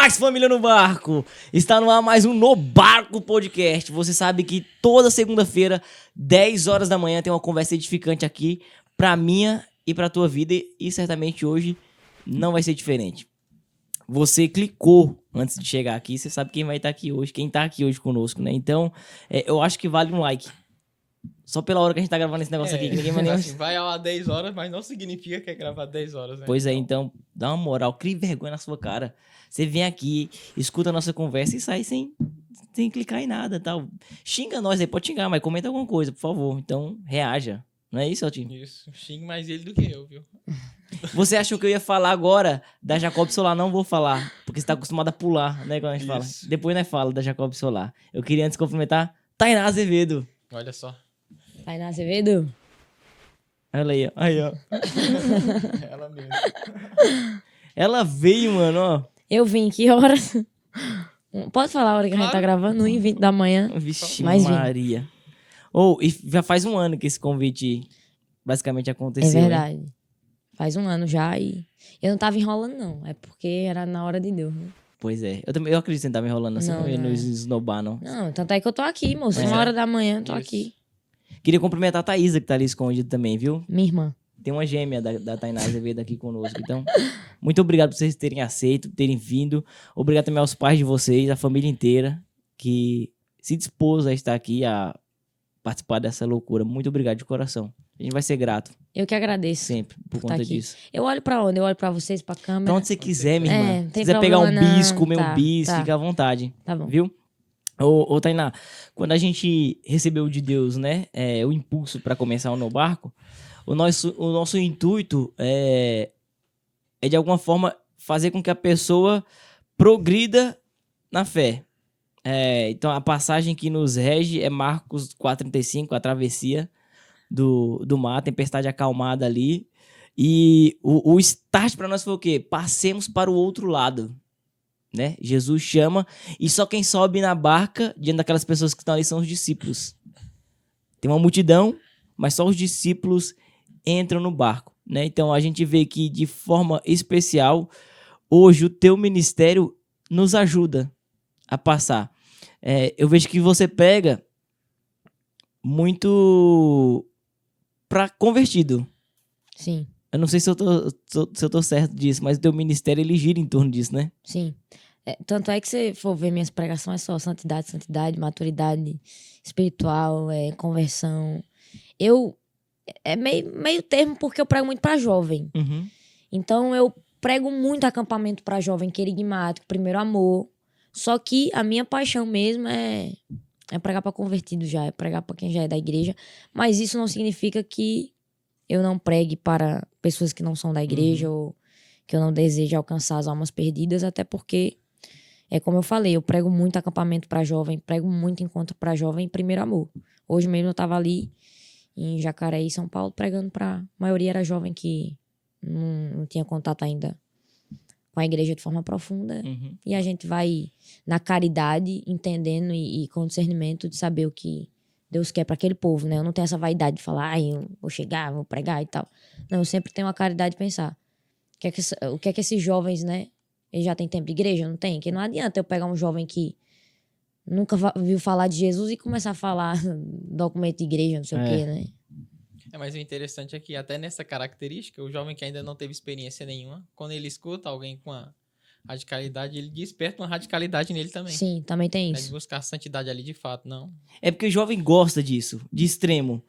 paz, família no barco! Está no ar mais um No Barco Podcast. Você sabe que toda segunda-feira, 10 horas da manhã, tem uma conversa edificante aqui pra minha e pra tua vida. E certamente hoje não vai ser diferente. Você clicou antes de chegar aqui, você sabe quem vai estar aqui hoje, quem tá aqui hoje conosco, né? Então, eu acho que vale um like. Só pela hora que a gente tá gravando esse negócio aqui, que ninguém vai nem... Assim, vai a 10 horas, mas não significa que é gravar 10 horas, né? Pois é, então, dá uma moral, crie vergonha na sua cara. Você vem aqui, escuta a nossa conversa e sai sem clicar em nada, tal. Xinga nós aí, pode xingar, mas comenta alguma coisa, por favor. Então, reaja. Não é isso, Altinho? Isso, xingue mais ele do que eu, viu? Você achou que eu ia falar agora da Jacob Solar? Não vou falar, porque você tá acostumado a pular, né, quando a gente fala. Depois nós fala da Jacob Solar. Eu queria antes cumprimentar Tainá Azevedo. Olha só. Tainá Azevedo? Olha aí, ó. Aí, ó. Ela mesmo. Ela veio, mano, ó. Eu vim, que horas? Pode falar a hora que a gente tá gravando? 1h20 da manhã. Vixe, Mais Maria. E já faz um ano que esse convite basicamente aconteceu. É verdade. Hein? Faz um ano já e eu não tava enrolando, não. É porque era na hora de Deus, né? Pois é. Eu acredito que você não tava enrolando, você não ia nos esnobar, não. Não, tanto é que eu tô aqui, moço. 1h da manhã, tô aqui. Queria cumprimentar a Thaísa, que tá ali escondida também, viu? Minha irmã. Tem uma gêmea da Tainá Azevedo aqui conosco. Então, muito obrigado por vocês terem aceito, terem vindo. Obrigado também aos pais de vocês, a família inteira, que se dispôs a estar aqui, a participar dessa loucura. Muito obrigado de coração. A gente vai ser grato. Eu que agradeço. Sempre, por conta disso. Eu olho pra onde? Eu olho pra vocês, pra câmera? Pra onde você quiser, minha irmã. Se Tem quiser pegar um bis, comer tá, um bis, tá. fica à vontade. Tá bom. Viu? Ô, Tainá, quando a gente recebeu de Deus, né, o impulso para começar o No Barco, o nosso intuito é de alguma forma fazer com que a pessoa progrida na fé. Então a passagem que nos rege é Marcos 4,35, a travessia do mar, a tempestade acalmada ali. E o start para nós foi o quê? Passemos para o outro lado. Né? Jesus chama e só quem sobe na barca diante daquelas pessoas que estão ali são os discípulos. Tem uma multidão, mas só os discípulos entram no barco, né? Então a gente vê que de forma especial hoje o teu ministério nos ajuda a passar. Eu vejo que você pega muito para convertido. Sim. Eu não sei se eu tô certo disso, mas o teu ministério ele gira em torno disso, né? Sim. Tanto é que se for ver minhas pregações, é só santidade, maturidade espiritual, conversão. É meio termo porque eu prego muito pra jovem. Uhum. Então eu prego muito acampamento pra jovem, querigmático, primeiro amor. Só que a minha paixão mesmo é pregar pra convertido já, é pregar pra quem já é da igreja. Mas isso não significa que eu não pregue para pessoas que não são da igreja ou que eu não desejo alcançar as almas perdidas, até porque, como eu falei, eu prego muito acampamento para jovem, prego muito encontro para jovem em primeiro amor. Hoje mesmo eu tava ali em Jacareí, São Paulo, pregando para... A maioria era jovem que não tinha contato ainda com a igreja de forma profunda. Uhum. E a gente vai na caridade, entendendo e com discernimento de saber o que Deus quer para aquele povo, né? Eu não tenho essa vaidade de falar, eu vou chegar, vou pregar e tal. Não, eu sempre tenho a caridade de pensar. O que é que esses jovens, né? Eles já têm tempo de igreja? Não tem? Que não adianta eu pegar um jovem que nunca viu falar de Jesus e começar a falar documento de igreja, não sei o quê, né? Mas o interessante é que até nessa característica, o jovem que ainda não teve experiência nenhuma, quando ele escuta alguém com a radicalidade, ele desperta uma radicalidade nele também. Sim, também tem isso. De buscar a santidade ali de fato, não. É porque o jovem gosta disso, de extremo.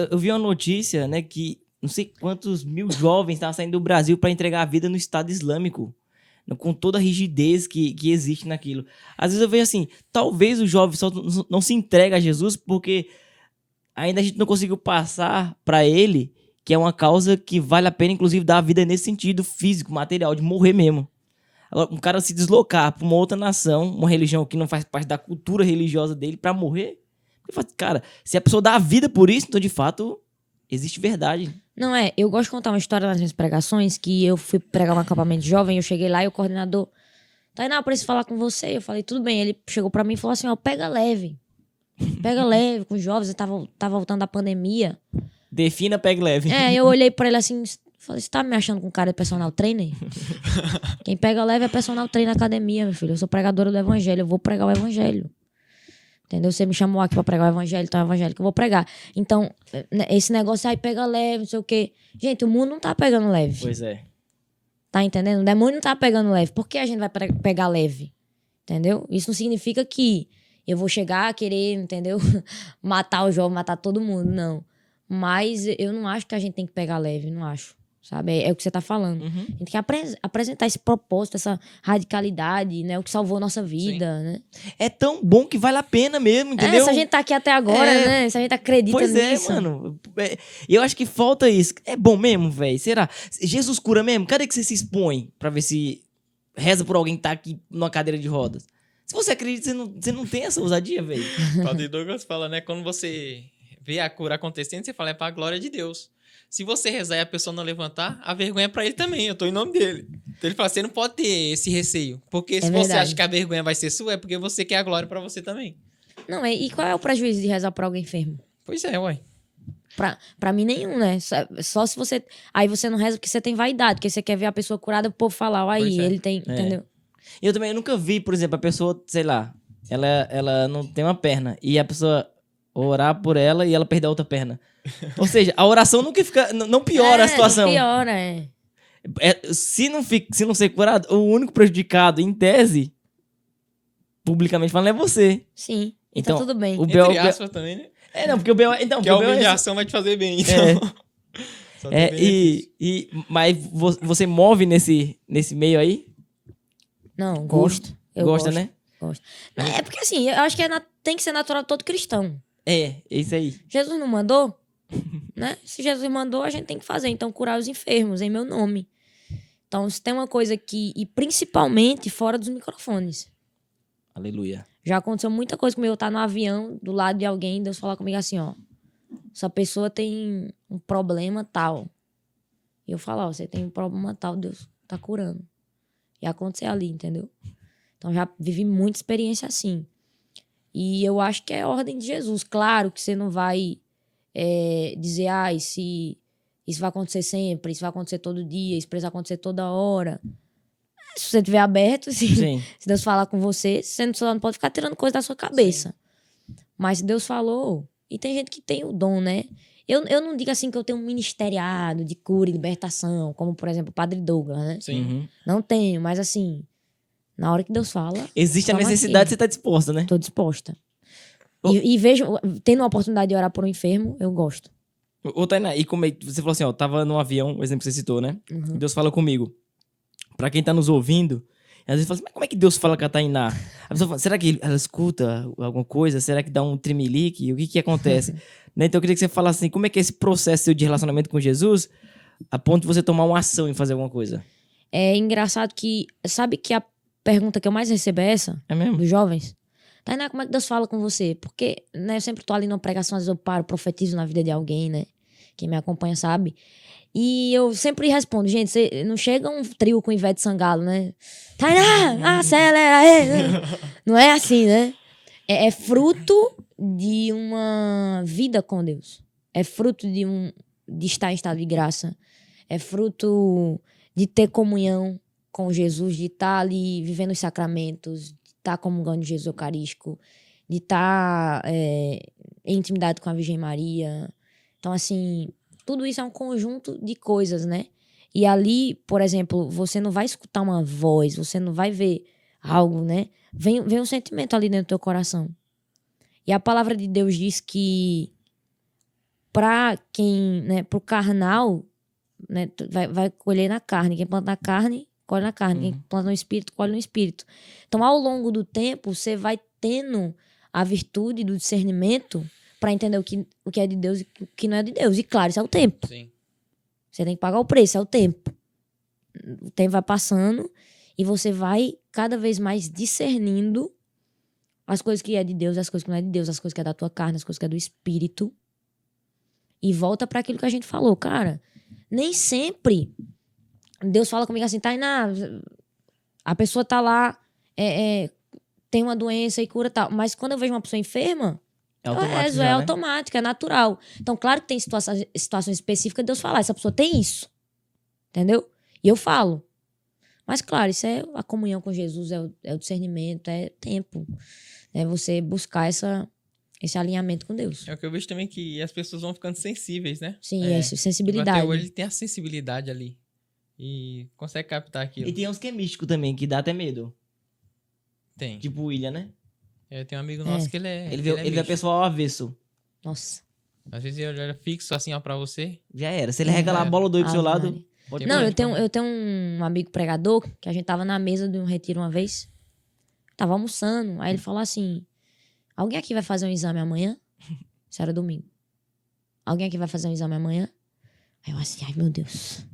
Eu vi uma notícia, né, que não sei quantos mil jovens estavam saindo do Brasil para entregar a vida no Estado Islâmico, com toda a rigidez que existe naquilo. Às vezes eu vejo assim, talvez o jovem só não se entrega a Jesus porque ainda a gente não conseguiu passar para ele que é uma causa que vale a pena, inclusive, dar a vida nesse sentido físico, material, de morrer mesmo. Agora, um cara se deslocar para uma outra nação, uma religião que não faz parte da cultura religiosa dele, para morrer, cara, se a pessoa dá a vida por isso, então, de fato, existe verdade. Não eu gosto de contar uma história nas minhas pregações, que eu fui pregar um acampamento jovem, eu cheguei lá e o coordenador, Tainá, eu preciso falar com você. Eu falei, tudo bem. Ele chegou pra mim e falou assim, pega leve com os jovens, tá voltando da pandemia. Defina pega leve. Eu olhei pra ele assim, falei, você tá me achando com cara de personal trainer? Quem pega leve é personal trainer na academia, meu filho. Eu sou pregadora do evangelho, eu vou pregar o evangelho. Entendeu? Você me chamou aqui pra pregar o evangelho, então é o evangelho que eu vou pregar. Então, esse negócio aí pega leve, não sei o quê. Gente, o mundo não tá pegando leve. Pois é. Tá entendendo? O demônio não tá pegando leve. Por que a gente vai pegar leve? Entendeu? Isso não significa que eu vou chegar a querer, entendeu? Matar o jovem, matar todo mundo, não. Mas eu não acho que a gente tem que pegar leve, não acho. Sabe? É o que você tá falando. Uhum. A gente tem que apresentar esse propósito, essa radicalidade, né? O que salvou a nossa vida, né? É tão bom que vale a pena mesmo, entendeu? Se a gente tá aqui até agora, né? Se a gente acredita Pois nisso. é, mano. E eu acho que falta isso. É bom mesmo, velho? Será? Jesus cura mesmo? Cadê que você se expõe pra ver se reza por alguém que tá aqui numa cadeira de rodas? Se você acredita, você não tem essa ousadia, velho. O Padre Douglas fala, né? Quando você vê a cura acontecendo, você fala, é pra glória de Deus. Se você rezar e a pessoa não levantar, a vergonha é pra ele também. Eu tô em nome dele. Então ele fala, você não pode ter esse receio. Porque se você verdade. acha que a vergonha vai ser sua, é porque você quer a glória pra você também. Não, e qual é o prejuízo de rezar por alguém enfermo? Pois é, uai. Pra mim, nenhum, né? Só se você... Aí você não reza porque você tem vaidade, porque você quer ver a pessoa curada, o povo falar, aí, Pois é. ele tem... É. Entendeu? Eu também nunca vi, por exemplo, a pessoa, sei lá, ela não tem uma perna e a pessoa orar por ela e ela perder a outra perna. Ou seja, a oração nunca fica, não piora a situação. Não piora, é. Se não ser curado, o único prejudicado, em tese, publicamente falando, é você. Sim. Então, Então tudo bem. o Entre aspas também, né? Não, porque o B.O. Então, Que porque a o B.O. humilhação vai te fazer bem, então. Só tem benefício. Mas você move nesse meio aí? Não, gosto. Eu Gosta, gosto, né? Gosto. É porque assim, eu acho que tem que ser natural de todo cristão. É isso aí. Jesus não mandou, né? Se Jesus mandou, a gente tem que fazer. Então, curar os enfermos em meu nome. Então, se tem uma coisa que... E principalmente fora dos microfones. Aleluia. Já aconteceu muita coisa comigo. Eu estar no avião, do lado de alguém, Deus falar comigo assim, ó. Essa pessoa tem um problema tal. E eu falar, ó, você tem um problema tal, Deus tá curando. E acontecer ali, entendeu? Então, já vivi muita experiência assim. E eu acho que é a ordem de Jesus. Claro que você não vai dizer, isso vai acontecer sempre, isso vai acontecer todo dia, isso precisa acontecer toda hora. Se você estiver aberto, Sim. se Deus falar com você só não pode ficar tirando coisa da sua cabeça. Sim. Mas se Deus falou... E tem gente que tem o dom, né? Eu não digo assim que eu tenho um ministeriado de cura e libertação, como, por exemplo, o Padre Douglas, né? Sim. Uhum. Não tenho, mas assim... Na hora que Deus fala... Existe a tamo necessidade, aqui. você tá disposta, né? Tô disposta. Ô. E vejo... Tendo a oportunidade de orar por um enfermo, eu gosto. Ô, Tainá, e como é que você falou assim, ó, tava no avião, o exemplo que você citou, né? Uhum. Deus fala comigo. Pra quem tá nos ouvindo, às vezes fala assim, mas como é que Deus fala com a Tainá? A pessoa fala, será que ela escuta alguma coisa? Será que dá um tremelique? O que acontece? Né? Então eu queria que você falasse assim, como é que é esse processo seu de relacionamento com Jesus a ponto de você tomar uma ação em fazer alguma coisa? É engraçado que... Sabe que a pergunta que eu mais recebo é essa? É mesmo? Dos jovens? Tainá, como é que Deus fala com você? Porque, né, eu sempre tô ali numa pregação, às vezes eu paro, profetizo na vida de alguém, né? Quem me acompanha sabe. E eu sempre respondo, gente, você não chega um trio com Ivete Sangalo, né? Tainá, acelera aí! Não é assim, né? É fruto de uma vida com Deus. É fruto de estar em estado de graça. É fruto de ter comunhão com Jesus, de estar ali vivendo os sacramentos, de estar comungando Jesus Eucarístico, de estar em intimidade com a Virgem Maria. Então, assim, tudo isso é um conjunto de coisas, né? E ali, por exemplo, você não vai escutar uma voz, você não vai ver algo, né? Vem um sentimento ali dentro do teu coração. E a palavra de Deus diz que para quem, né, pro carnal, né, vai colher na carne. Quem planta na carne, colhe na carne. Quem planta no espírito, colhe no espírito. Então, ao longo do tempo, você vai tendo a virtude do discernimento para entender o que é de Deus e o que não é de Deus. E claro, isso é o tempo. Sim. Você tem que pagar o preço, é o tempo. O tempo vai passando e você vai cada vez mais discernindo as coisas que é de Deus, as coisas que não é de Deus, as coisas que é da tua carne, as coisas que é do espírito. E volta para aquilo que a gente falou, cara. Nem sempre Deus fala comigo assim, Tainá, a pessoa tá lá, tem uma doença e cura tal. Mas quando eu vejo uma pessoa enferma, É automático já, é né? automático, é natural. Então, claro que tem situações específicas de Deus falar, essa pessoa tem isso. Entendeu? E eu falo. Mas, claro, isso é a comunhão com Jesus, é o discernimento, é tempo. É você buscar esse alinhamento com Deus. É o que eu vejo também, que as pessoas vão ficando sensíveis, né? Sim, essa Tipo, sensibilidade. até hoje ele tem a sensibilidade ali. E consegue captar aquilo. E tem uns que é místico também, que dá até medo. Tem. Tipo o William, né? Tem um amigo nosso que ele é. Ele vê a místico. pessoa ao avesso. Nossa. Às vezes ele olha fixo assim, ó, pra você. Já era. Se ele regalar a bola doido pro seu Ave lado, Maria. pode Tem Não, mais, eu tenho um amigo pregador que a gente tava na mesa de um retiro uma vez. Tava almoçando. Aí ele falou assim: alguém aqui vai fazer um exame amanhã? Isso era domingo. Alguém aqui vai fazer um exame amanhã? Aí eu assim, ai meu Deus.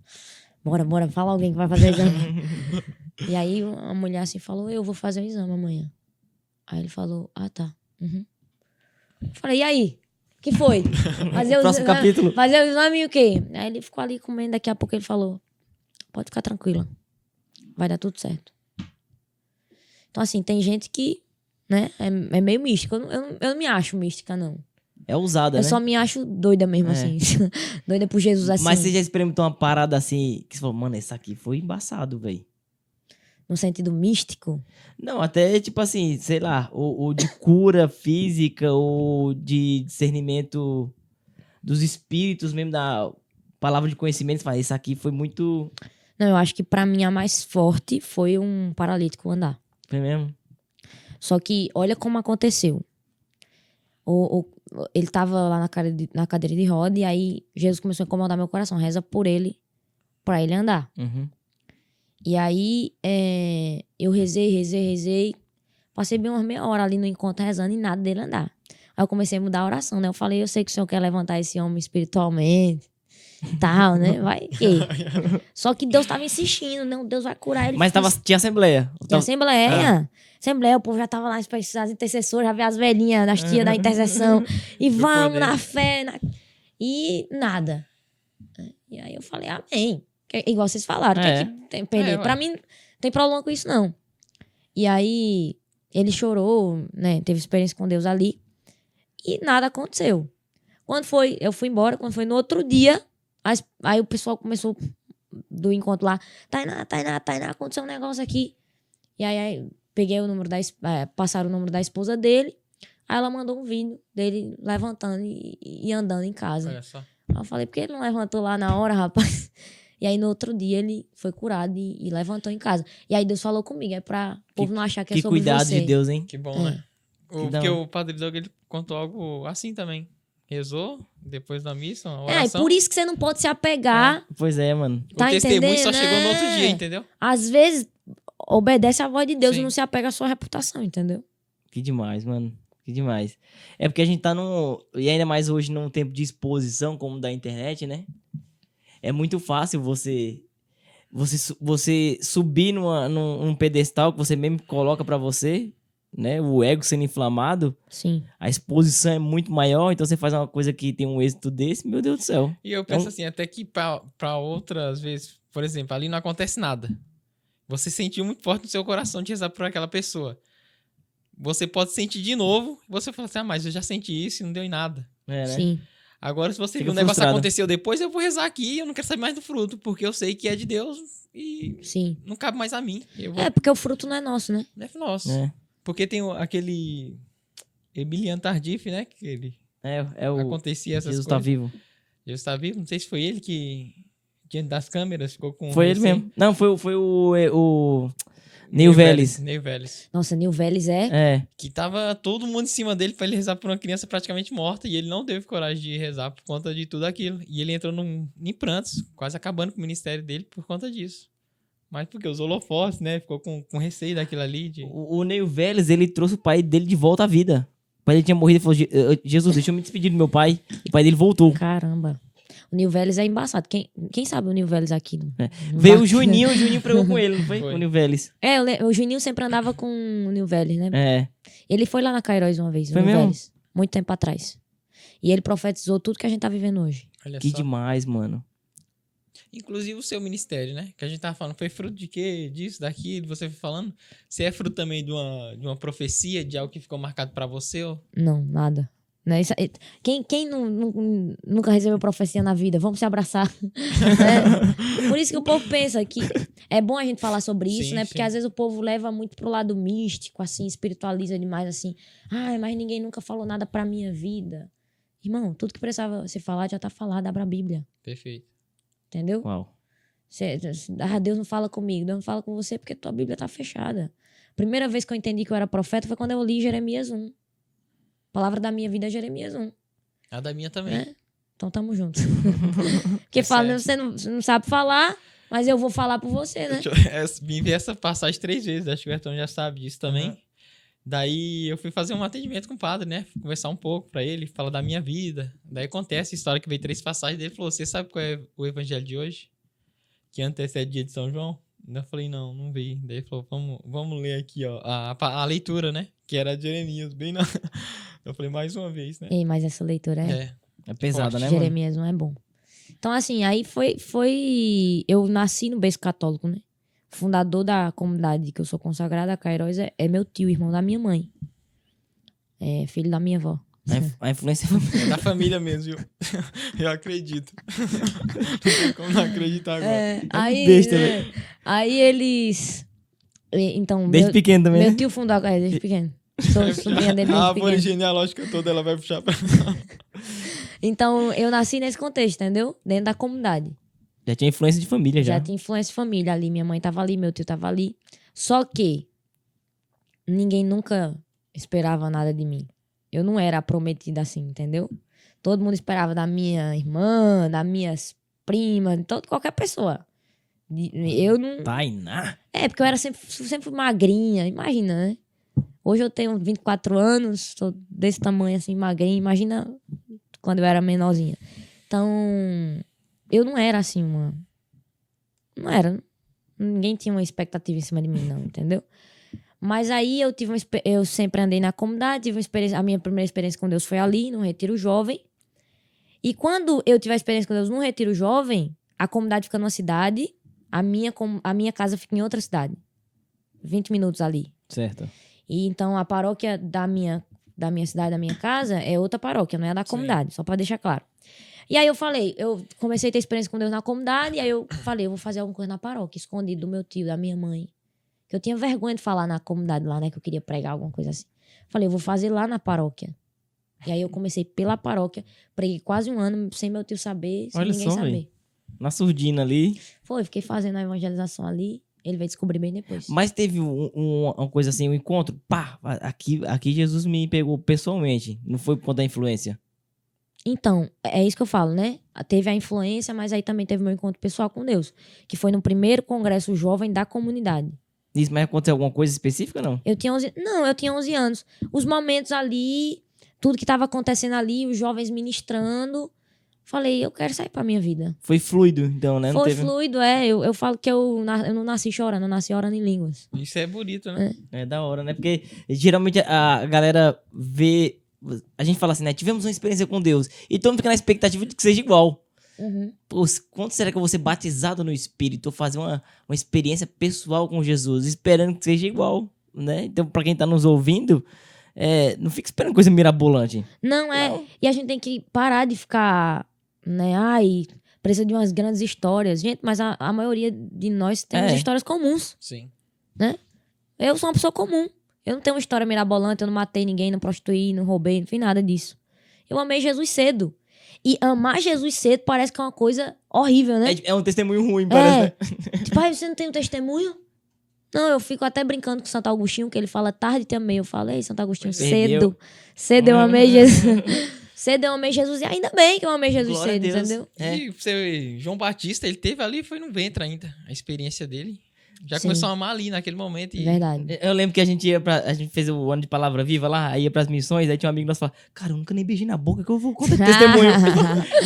Bora, fala alguém que vai fazer o exame. E aí a mulher assim falou: eu vou fazer o exame amanhã. Aí ele falou: ah, tá. Uhum. Eu falei: e aí? O que foi? Próximo capítulo. Fazer o exame e o quê? Aí ele ficou ali comendo, daqui a pouco ele falou: pode ficar tranquila. Vai dar tudo certo. Então, assim, tem gente que, né, é meio mística. Eu não me acho mística, não. É ousada, Eu né? só me acho doida mesmo, assim. Doida por Jesus, assim. Mas você já experimentou uma parada assim, que você falou, mano, esse aqui foi embaçado, velho. No sentido místico. Não, até tipo assim, sei lá, ou de cura física, ou de discernimento dos espíritos mesmo, da palavra de conhecimento. Você fala, isso aqui foi muito... Não, eu acho que pra mim a mais forte foi um paralítico andar. Foi mesmo? Só que olha como aconteceu. Ele tava lá na cadeira de roda e aí Jesus começou a incomodar meu coração. Reza por ele, pra ele andar. Uhum. E aí eu rezei. Passei bem umas meia hora ali no encontro rezando e nada dele andar. Aí eu comecei a mudar a oração, né? Eu falei, eu sei que o senhor quer levantar esse homem espiritualmente e tal, né? Vai que. Só que Deus tava insistindo, não, Deus vai curar ele. Mas tinha assembleia. Tinha assembleia. Assembleia, o povo já tava lá, as intercessoras, já via as velhinhas, as tias da intercessão. E vamos poder. na fé. E nada. E aí eu falei, amém. Igual vocês falaram, tem que perder. Pra mim, não tem problema com isso, não. E aí, ele chorou, né? Teve experiência com Deus ali. E nada aconteceu. Eu fui embora, quando foi no outro dia, aí o pessoal começou do encontro lá. Tainá, aconteceu um negócio aqui. E aí peguei o número passaram o número da esposa dele. Aí ela mandou um vídeo dele levantando e andando em casa. Olha só. Aí eu falei, por que ele não levantou lá na hora, rapaz? E aí no outro dia ele foi curado e levantou em casa. E aí Deus falou comigo, é pra o povo não achar que é Que sobre cuidado você. de Deus, hein? Que bom, né? Que Porque não. o Padre Doug, ele contou algo assim também. Rezou, depois da missa, uma E oração. por isso que você não pode se apegar. Pois é, mano. O Tá testemunho só entendendo? chegou no outro dia, entendeu? Às vezes, obedece à voz de Deus Sim. e não se apega à sua reputação, entendeu? Que demais, mano. Que demais. É porque a gente tá e ainda mais hoje num tempo de exposição, como da internet, né? É muito fácil você subir num pedestal que você mesmo coloca pra você, né? O ego sendo inflamado, Sim. a exposição é muito maior, então você faz uma coisa que tem um êxito desse, meu Deus do céu. E eu penso assim, até que pra outras vezes, por exemplo, ali não acontece nada. Você sentiu muito forte no seu coração de rezar por aquela pessoa. Você pode sentir de novo, você fala assim, mas eu já senti isso e não deu em nada. É, né? Sim. Agora, se você Fica viu um negócio frustrado. aconteceu depois, eu vou rezar aqui e eu não quero saber mais do fruto, porque eu sei que é de Deus e Sim. não cabe mais a mim. Eu vou... É, porque o fruto não é nosso, né? Não é nosso. É. Porque tem aquele Emiliano Tardif, né? Que ele É o acontecia essas Jesus coisas. tá vivo. Jesus tá vivo? Não sei se foi ele que, diante das câmeras, ficou com... Foi ele receio. mesmo. Não, foi o Neil Vélez. Neil Vélez. Nossa, Nil Vélez É. Que tava todo mundo em cima dele pra ele rezar por uma criança praticamente morta. E ele não teve coragem de rezar por conta de tudo aquilo. E ele entrou em prantos, quase acabando com o ministério dele por conta disso. Mas porque os holofotes, né? Ficou com receio daquilo ali. O Neil Vélez, ele trouxe o pai dele de volta à vida. O pai dele tinha morrido e falou, Jesus, deixa eu me despedir do meu pai. O pai dele voltou. Caramba. O Nil Vélez é embaçado. Quem sabe o Nil Vélez aqui? Veio o Juninho pregou com ele, não foi? Foi. O Neil Vélez. O Juninho sempre andava com o Nil Vélez, né? É. Ele foi lá na Cairóis uma vez, o Foi Nil mesmo? Vélez. Muito tempo atrás. E ele profetizou tudo que a gente tá vivendo hoje. Olha Que só. demais, mano. Inclusive o seu ministério, né? Que a gente tava falando, foi fruto de quê? Disso, daquilo, você foi falando. Você é fruto também de uma profecia, de algo que ficou marcado pra você? Ou... Não, nada. Né? Quem nunca recebeu profecia na vida? Vamos se abraçar. Né? Por isso que o povo pensa que é bom a gente falar sobre isso, Sim, né? Porque sim. às vezes o povo leva muito pro lado místico, assim, espiritualiza demais, assim. Ai, mas ninguém nunca falou nada pra minha vida. Irmão, tudo que precisava ser falado já tá falado, abra a Bíblia. Perfeito. Entendeu? Uau. Deus não fala comigo, Deus não fala com você porque tua Bíblia tá fechada. Primeira vez que eu entendi que eu era profeta foi quando eu li Jeremias 1. A palavra da minha vida é Jeremias 1. A da minha também. Né? Então tamo junto. Porque É fala, sério. você não sabe falar, mas eu vou falar por você, né? Vim ver essa passagem 3 vezes, acho que o Bertão já sabe disso também. Uhum. Daí eu fui fazer um atendimento com o padre, né? Fui conversar um pouco pra ele, falar da minha vida. Daí acontece a história que veio 3 passagens dele, falou, você sabe qual é o evangelho de hoje? Que antecede o dia de São João? Eu falei, não vi. Daí ele falou, vamos ler aqui, ó, a leitura, né? Que era de Jeremias, bem na... Eu falei, mais uma vez, né? Ei, mas essa leitura É pesada, Forte. né, mano? Jeremias não é bom. Então, assim, aí foi... Eu nasci no berço católico, né? O fundador da comunidade que eu sou consagrada, Cairóis, é meu tio, irmão da minha mãe. É filho da minha avó. A influência É da família mesmo, viu? Eu acredito. Não tem como não acreditar agora. Aí, besta, né? Aí eles... Então, desde pequeno também, meu né? tio fundou... desde pequeno. Sou sobrinha dele A desde árvore pequeno. genealógica toda ela vai puxar pra... Então, eu nasci nesse contexto, entendeu? Dentro da comunidade. Já tinha influência de família, já. Já tinha influência de família ali. Minha mãe tava ali, meu tio tava ali. Só que ninguém nunca esperava nada de mim. Eu não era a prometida assim, entendeu? Todo mundo esperava da minha irmã, das minhas primas, de qualquer pessoa. Eu não... Tainá. É, porque eu era sempre magrinha, imagina, né? Hoje eu tenho 24 anos, sou desse tamanho assim, magrinha. Imagina quando eu era menorzinha. Então, eu não era assim uma... Não era. Ninguém tinha uma expectativa em cima de mim, não, entendeu? Mas aí eu sempre andei na comunidade, tive uma experiência, a minha primeira experiência com Deus foi ali, no Retiro Jovem. E quando eu tive a experiência com Deus no Retiro Jovem, a comunidade fica numa cidade, a minha casa fica em outra cidade. 20 minutos ali. Certo. E então a paróquia da minha cidade, da minha casa, é outra paróquia, não é a da comunidade, só pra deixar claro. E aí eu comecei a ter experiência com Deus na comunidade, e aí eu falei, eu vou fazer alguma coisa na paróquia, escondido do meu tio, da minha mãe. Que eu tinha vergonha de falar na comunidade lá, né, que eu queria pregar alguma coisa assim. Falei, eu vou fazer lá na paróquia. E aí eu comecei pela paróquia, preguei quase 1 ano, sem meu tio saber, sem Olha ninguém só, saber. véi. Na surdina ali. Fiquei fazendo a evangelização ali, ele veio descobrir bem depois. Mas teve uma coisa assim, um encontro. Pá, aqui Jesus me pegou pessoalmente. Não foi por conta da influência. Então, é isso que eu falo, né? Teve a influência, mas aí também teve meu encontro pessoal com Deus, que foi no primeiro congresso jovem da comunidade. Isso, mas aconteceu alguma coisa específica, não? Eu tinha 11 anos. Os momentos ali, tudo que estava acontecendo ali, os jovens ministrando, falei, eu quero sair pra minha vida. Foi fluido, então, né? Não Foi teve... fluido, eu falo que eu não nasci chorando, eu nasci orando em línguas. Isso é bonito, né? É da hora, né? Porque geralmente a galera vê... A gente fala assim, né? Tivemos uma experiência com Deus. E todo mundo fica na expectativa de que seja igual. Uhum. Pô, quando será que eu vou ser batizado no Espírito? Ou fazer uma experiência pessoal com Jesus, esperando que seja igual, né? Então, pra quem tá nos ouvindo, não fica esperando coisa mirabolante. Não. E a gente tem que parar de ficar, né? Ai, precisa de umas grandes histórias. Gente, mas a maioria de nós temos histórias comuns, Sim. né? Eu sou uma pessoa comum. Eu não tenho uma história mirabolante, eu não matei ninguém, não prostituí, não roubei, não fiz nada disso. Eu amei Jesus cedo. E amar Jesus cedo parece que é uma coisa horrível, né? É um testemunho ruim, parece, né? Tipo, você não tem um testemunho? Não, eu fico até brincando com Santo Agostinho, que ele fala, tarde te amei. Eu falei, Santo Agostinho, Perdeu. cedo eu amei Jesus. Cedo eu amei Jesus, e ainda bem que eu amei Jesus Glória a cedo, Deus. entendeu? E você, João Batista, ele teve ali, foi no ventre ainda, a experiência dele. Já Sim. começou a amar ali naquele momento. E... Verdade. Eu lembro que a gente fez o ano de Palavra Viva lá, aí ia pras missões, aí tinha um amigo nosso que falava, cara, eu nunca nem beijei na boca, que eu vou contar testemunho.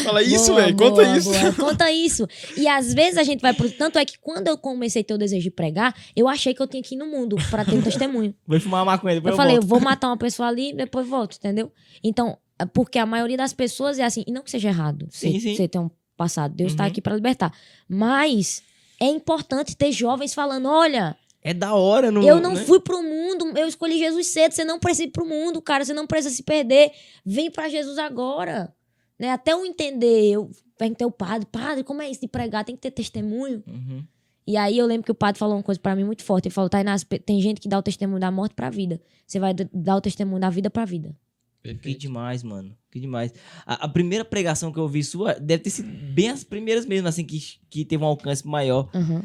Fala isso, Boa, velho, conta boa, isso. boa. Conta isso. E às vezes a gente vai pro... Tanto é que quando eu comecei a ter o desejo de pregar, eu achei que eu tinha que ir no mundo pra ter um testemunho. Vou fumar uma maconha, depois Eu falei, eu volto. vou matar uma pessoa ali, depois volto, entendeu? Então, porque a maioria das pessoas é assim, e não que seja errado Sim, sim. você ter um passado. Deus tá Uhum. aqui pra libertar. Mas é importante ter jovens falando, olha, É da hora, não Eu não né? fui pro mundo, eu escolhi Jesus cedo. Você não precisa ir pro mundo, cara. Você não precisa se perder. Vem pra Jesus agora. Né? Até eu entender, eu perguntei ao padre, como é isso de pregar? Tem que ter testemunho. Uhum. E aí eu lembro que o padre falou uma coisa pra mim muito forte. Ele falou, Tainá, tem gente que dá o testemunho da morte pra vida. Você vai dar o testemunho da vida pra vida. Que Perfeito. demais, mano. Que demais. A primeira pregação que eu vi sua deve ter sido bem as primeiras mesmo, assim, que teve um alcance maior. Uhum.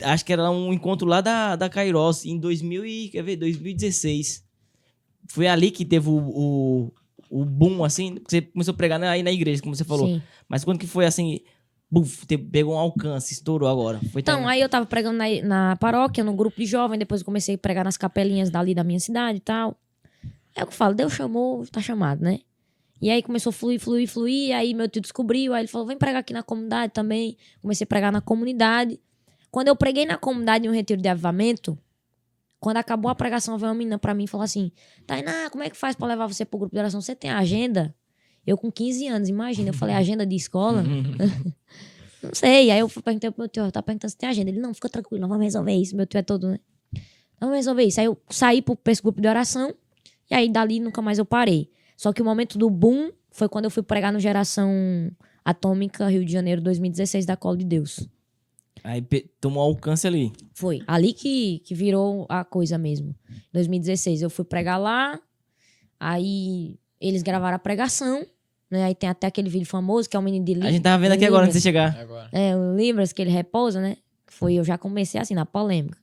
Acho que era um encontro lá da Kairos, em 2016. Foi ali que teve o boom, assim, que você começou a pregar aí na igreja, como você falou. Sim. Mas quando que foi, assim, buf, pegou um alcance, estourou agora? Foi Então, aí eu tava pregando na paróquia, no grupo de jovem, depois eu comecei a pregar nas capelinhas dali da minha cidade e tal. É o que eu falo, Deus chamou, tá chamado, né? E aí começou a fluir, aí meu tio descobriu, aí ele falou, vem pregar aqui na comunidade também. Comecei a pregar na comunidade. Quando eu preguei na comunidade em um retiro de avivamento, quando acabou a pregação, veio uma menina pra mim e falou assim, Tainá, como é que faz pra levar você pro grupo de oração? Você tem agenda? Eu com 15 anos, imagina. Eu falei, agenda de escola? Não sei. Aí eu perguntei pro meu tio, tá perguntando se tem agenda. Ele, não, fica tranquilo, nós vamos resolver isso. Meu tio é todo, né? Vamos resolver isso. Aí eu saí pra esse grupo de oração, e aí dali nunca mais eu parei. Só que o momento do boom foi quando eu fui pregar no Geração Atômica, Rio de Janeiro, 2016, da Colo de Deus. Aí tomou alcance ali. Foi. Ali que virou a coisa mesmo. 2016, eu fui pregar lá, aí eles gravaram a pregação, né? Aí tem até aquele vídeo famoso, que é o menino de Libras. A gente tava vendo aqui agora, antes de você chegar. Agora. É, o Libras, que ele repousa, né? Eu já comecei assim, na polêmica.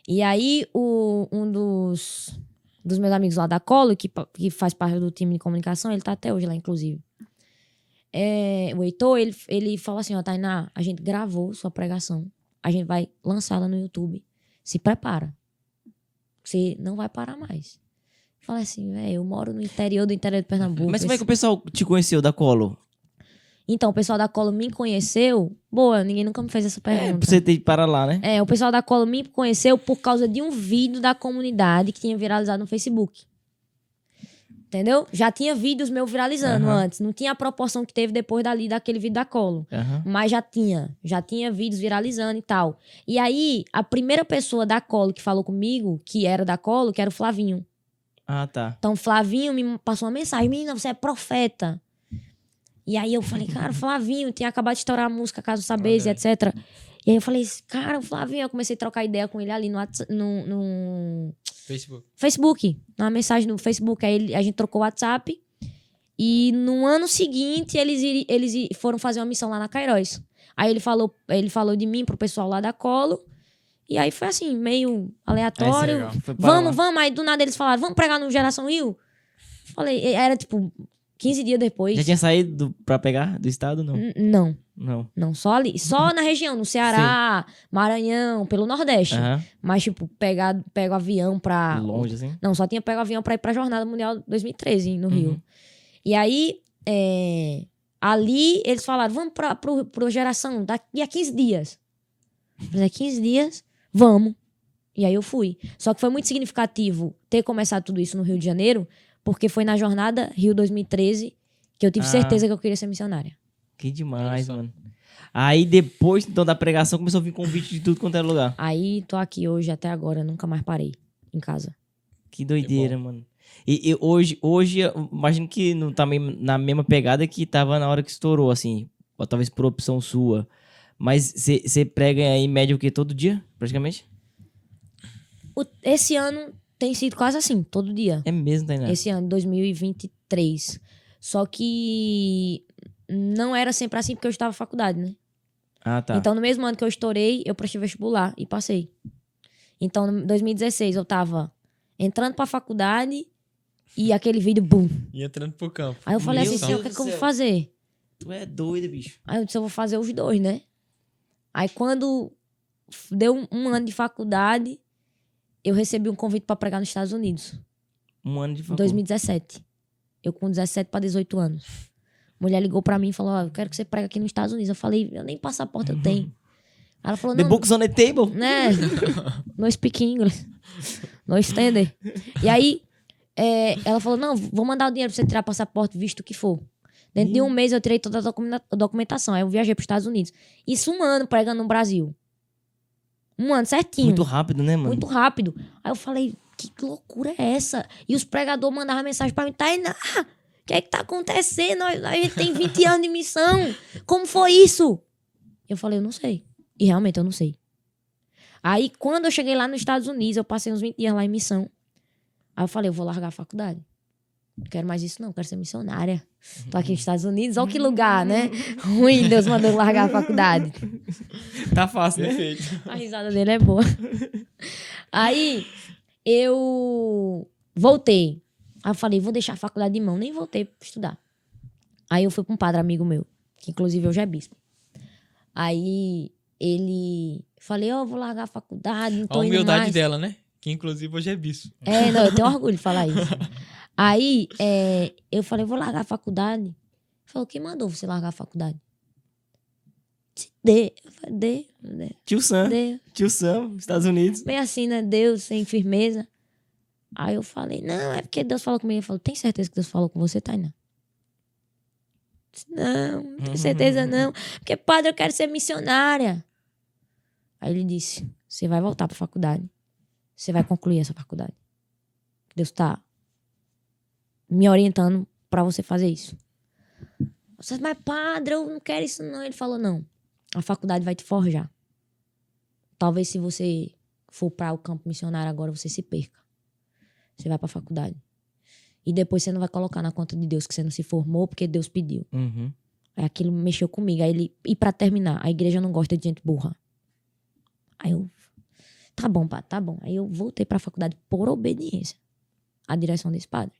E aí, um dos meus amigos lá da Colo, que faz parte do time de comunicação, ele tá até hoje lá, inclusive. O Heitor, ele falou assim, ó, Tainá, a gente gravou sua pregação, a gente vai lançá-la no YouTube. Se prepara. Você não vai parar mais. Eu falei assim, velho, eu moro no interior do Pernambuco. Mas como é que o pessoal te conheceu da Colo? Então, o pessoal da Colo me conheceu... Boa, ninguém nunca me fez essa pergunta. Pra você ter que parar lá, né? O pessoal da Colo me conheceu por causa de um vídeo da comunidade que tinha viralizado no Facebook. Entendeu? Já tinha vídeos meus viralizando antes. Não tinha a proporção que teve depois daquele vídeo da Colo. Mas já tinha vídeos viralizando e tal. E aí, a primeira pessoa da Colo que falou comigo, que era da Colo, que era o Flavinho. Ah, tá. Então, o Flavinho me passou uma mensagem. Menina, você é profeta. E aí eu falei, cara, o Flavinho tinha acabado de estourar a música Caso Sabeis, etc. E aí eu falei, cara, o Flavinho, eu comecei a trocar ideia com ele ali no Facebook, na mensagem no Facebook. Aí a gente trocou o WhatsApp. E no ano seguinte, eles foram fazer uma missão lá na Kairos. Aí ele falou de mim pro pessoal lá da Colo. E aí foi assim, meio aleatório. Vamos. Aí do nada eles falaram, vamos pregar no Geração Rio? Falei, era tipo 15 dias depois. Já tinha saído pra pegar do estado, não? Não, só ali. Só na região, no Ceará, Maranhão, pelo Nordeste. Mas, tipo, pego avião pra... Longe, assim? Não, só tinha pego avião pra ir pra Jornada Mundial 2013, no Rio. E aí, ali, eles falaram, vamos pro Geração, daqui a 15 dias. Daqui a 15 dias, vamos. E aí eu fui. Só que foi muito significativo ter começado tudo isso no Rio de Janeiro, porque foi na Jornada Rio 2013 que eu tive certeza que eu queria ser missionária. Que demais, mano. Aí depois, então, da pregação, começou a vir convite de tudo quanto era lugar. Aí tô aqui hoje até agora, nunca mais parei em casa. Que doideira, mano. E hoje, eu imagino que não tá na mesma pegada que tava na hora que estourou, assim. Ou talvez por opção sua. Mas você prega em média o quê? Todo dia, praticamente? Esse ano tem sido quase assim, todo dia. É mesmo, Tainá? Esse ano, 2023. Só que não era sempre assim, porque eu estava na faculdade, né? Ah, tá. Então, no mesmo ano que eu estourei, eu prestei vestibular e passei. Então, em 2016, eu tava entrando pra faculdade e aquele vídeo, bum. E entrando pro campo. Aí eu falei Meu assim, Deus o que é que eu do vou céu. fazer? Tu é doido, bicho. Aí eu disse, eu vou fazer os dois, né? Aí quando deu um ano de faculdade, eu recebi um convite pra pregar nos Estados Unidos. Um ano de Em faculdade. 2017. Eu com 17 pra 18 anos. A mulher ligou pra mim e falou, ó, eu quero que você pregue aqui nos Estados Unidos. Eu falei, eu nem passaporte eu tenho. Ela falou, The não, book's on the table? né? No speak English. No standard. E aí, ela falou, não, vou mandar o dinheiro pra você tirar passaporte, visto o que for. Dentro de um mês eu tirei toda a documentação. Aí eu viajei pros Estados Unidos. Isso um ano pregando no Brasil. Um ano certinho. Muito rápido, né, mano? Muito rápido. Aí eu falei, que loucura é essa? E os pregadores mandavam mensagem pra mim, Tainá, o que é que tá acontecendo? A gente tem 20 anos de missão. Como foi isso? Eu falei, eu não sei. E realmente eu não sei. Aí quando eu cheguei lá nos Estados Unidos, eu passei uns 20 dias lá em missão. Aí eu falei, eu vou largar a faculdade. Não quero mais isso não, quero ser missionária. Tô aqui nos Estados Unidos, olha que lugar, né? Ruim, Deus mandou eu largar a faculdade. Tá fácil, né? Perfeito. A risada dele é boa. Aí, eu voltei. Aí eu falei, vou deixar a faculdade de mão. Nem voltei pra estudar. Aí eu fui pra um padre amigo meu, que inclusive hoje é bispo. Aí, ele... Falei, ó, vou largar a faculdade, não tô A indo humildade mais. dela, né? Que inclusive hoje é bispo. Não, eu tenho orgulho de falar isso. Aí, eu falei, vou largar a faculdade. Ele falou, quem mandou você largar a faculdade? Se dê. Eu falei, dê. Tio Sam. Tio Sam, Estados Unidos. Bem assim, né? Deus, sem firmeza. Aí eu falei, não, é porque Deus falou comigo. Ele falou, tem certeza que Deus falou com você, Tainá? Disse, não tenho certeza não. Porque, padre, eu quero ser missionária. Aí ele disse, você vai voltar pra faculdade. Você vai concluir essa faculdade. Deus tá me orientando pra você fazer isso. Eu disse, mas padre, eu não quero isso não. Ele falou, não, a faculdade vai te forjar. Talvez se você for para o campo missionário agora, você se perca. Você vai pra faculdade. E depois você não vai colocar na conta de Deus que você não se formou porque Deus pediu. Uhum. Aí aquilo mexeu comigo. Aí ele, e pra terminar, a igreja não gosta de gente burra. Aí eu, tá bom, padre, tá bom. Aí eu voltei pra faculdade por obediência à direção desse padre.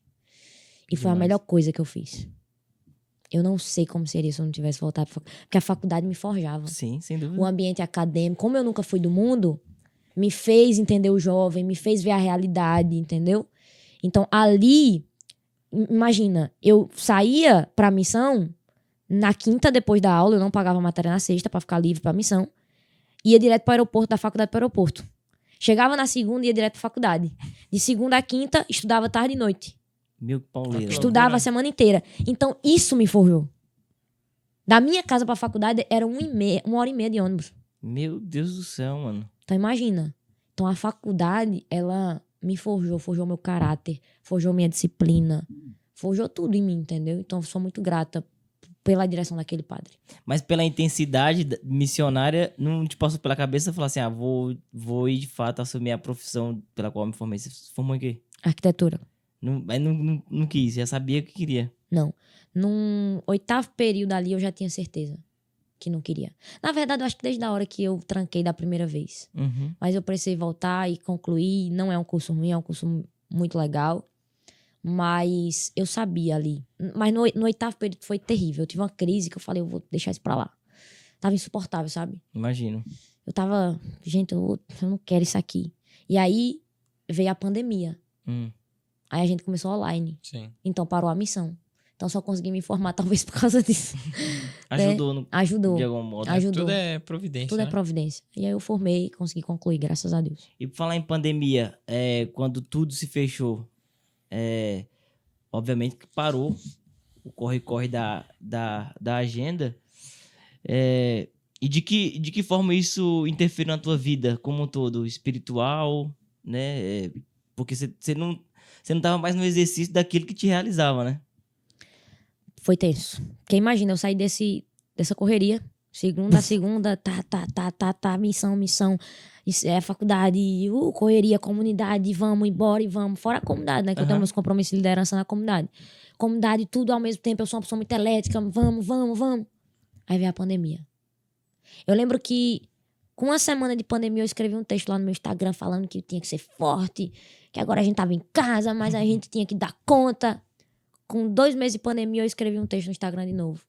E foi a melhor coisa que eu fiz. Eu não sei como seria se eu não tivesse voltado pra faculdade. Porque a faculdade me forjava. Sim, sem dúvida. O ambiente acadêmico, como eu nunca fui do mundo, me fez entender o jovem, me fez ver a realidade, entendeu? Então, ali, imagina, eu saía pra missão na quinta, depois da aula, eu não pagava matéria na sexta pra ficar livre pra missão, ia direto pro aeroporto, da faculdade pro aeroporto. Chegava na segunda, ia direto pra faculdade. De segunda a quinta, estudava tarde e noite. Meu pauleiro. Estudava a semana inteira. Então, isso me forjou. Da minha casa pra faculdade, era 1h30 de ônibus. Meu Deus do céu, mano. Então, imagina. Então, a faculdade, ela me forjou meu caráter, forjou minha disciplina, forjou tudo em mim, entendeu? Então, eu sou muito grata pela direção daquele padre. Mas pela intensidade missionária, não te passou pela cabeça falar assim, vou ir de fato assumir a profissão pela qual eu me formei. Você se formou em quê? Arquitetura. Mas não quis, já sabia que queria. Não. Num 8º período ali, eu já tinha certeza que não queria. Na verdade, eu acho que desde a hora que eu tranquei da primeira vez. Uhum. Mas eu precisei voltar e concluir. Não é um curso ruim, é um curso muito legal. Mas eu sabia ali. Mas no 8º período foi terrível. Eu tive uma crise que eu falei, eu vou deixar isso pra lá. Tava insuportável, sabe? Imagino. Eu tava, gente, eu não quero isso aqui. E aí veio a pandemia. Aí a gente começou online. Sim. Então parou a missão. Então só consegui me formar talvez por causa disso. Ajudou, Ajudou. de algum modo. Ajudou. Tudo é providência, Tudo né? é providência. E aí eu formei e consegui concluir, graças a Deus. E por falar em pandemia, quando tudo se fechou, obviamente que parou o corre-corre da agenda. E de que forma isso interfere na tua vida como um todo? Espiritual, né? Porque você não estava mais no exercício daquilo que te realizava, né? Foi tenso. Porque imagina, eu saí dessa correria. Segunda a segunda, missão. Isso é faculdade, correria, comunidade, vamos embora e vamos. Fora a comunidade, né? Que eu tenho meus compromissos de liderança na comunidade. Comunidade, tudo ao mesmo tempo. Eu sou uma pessoa muito elétrica. Vamos. Aí veio a pandemia. Eu lembro que com uma semana de pandemia eu escrevi um texto lá no meu Instagram falando que tinha que ser forte, que agora a gente tava em casa, mas a gente tinha que dar conta. Com 2 meses de pandemia eu escrevi um texto no Instagram de novo,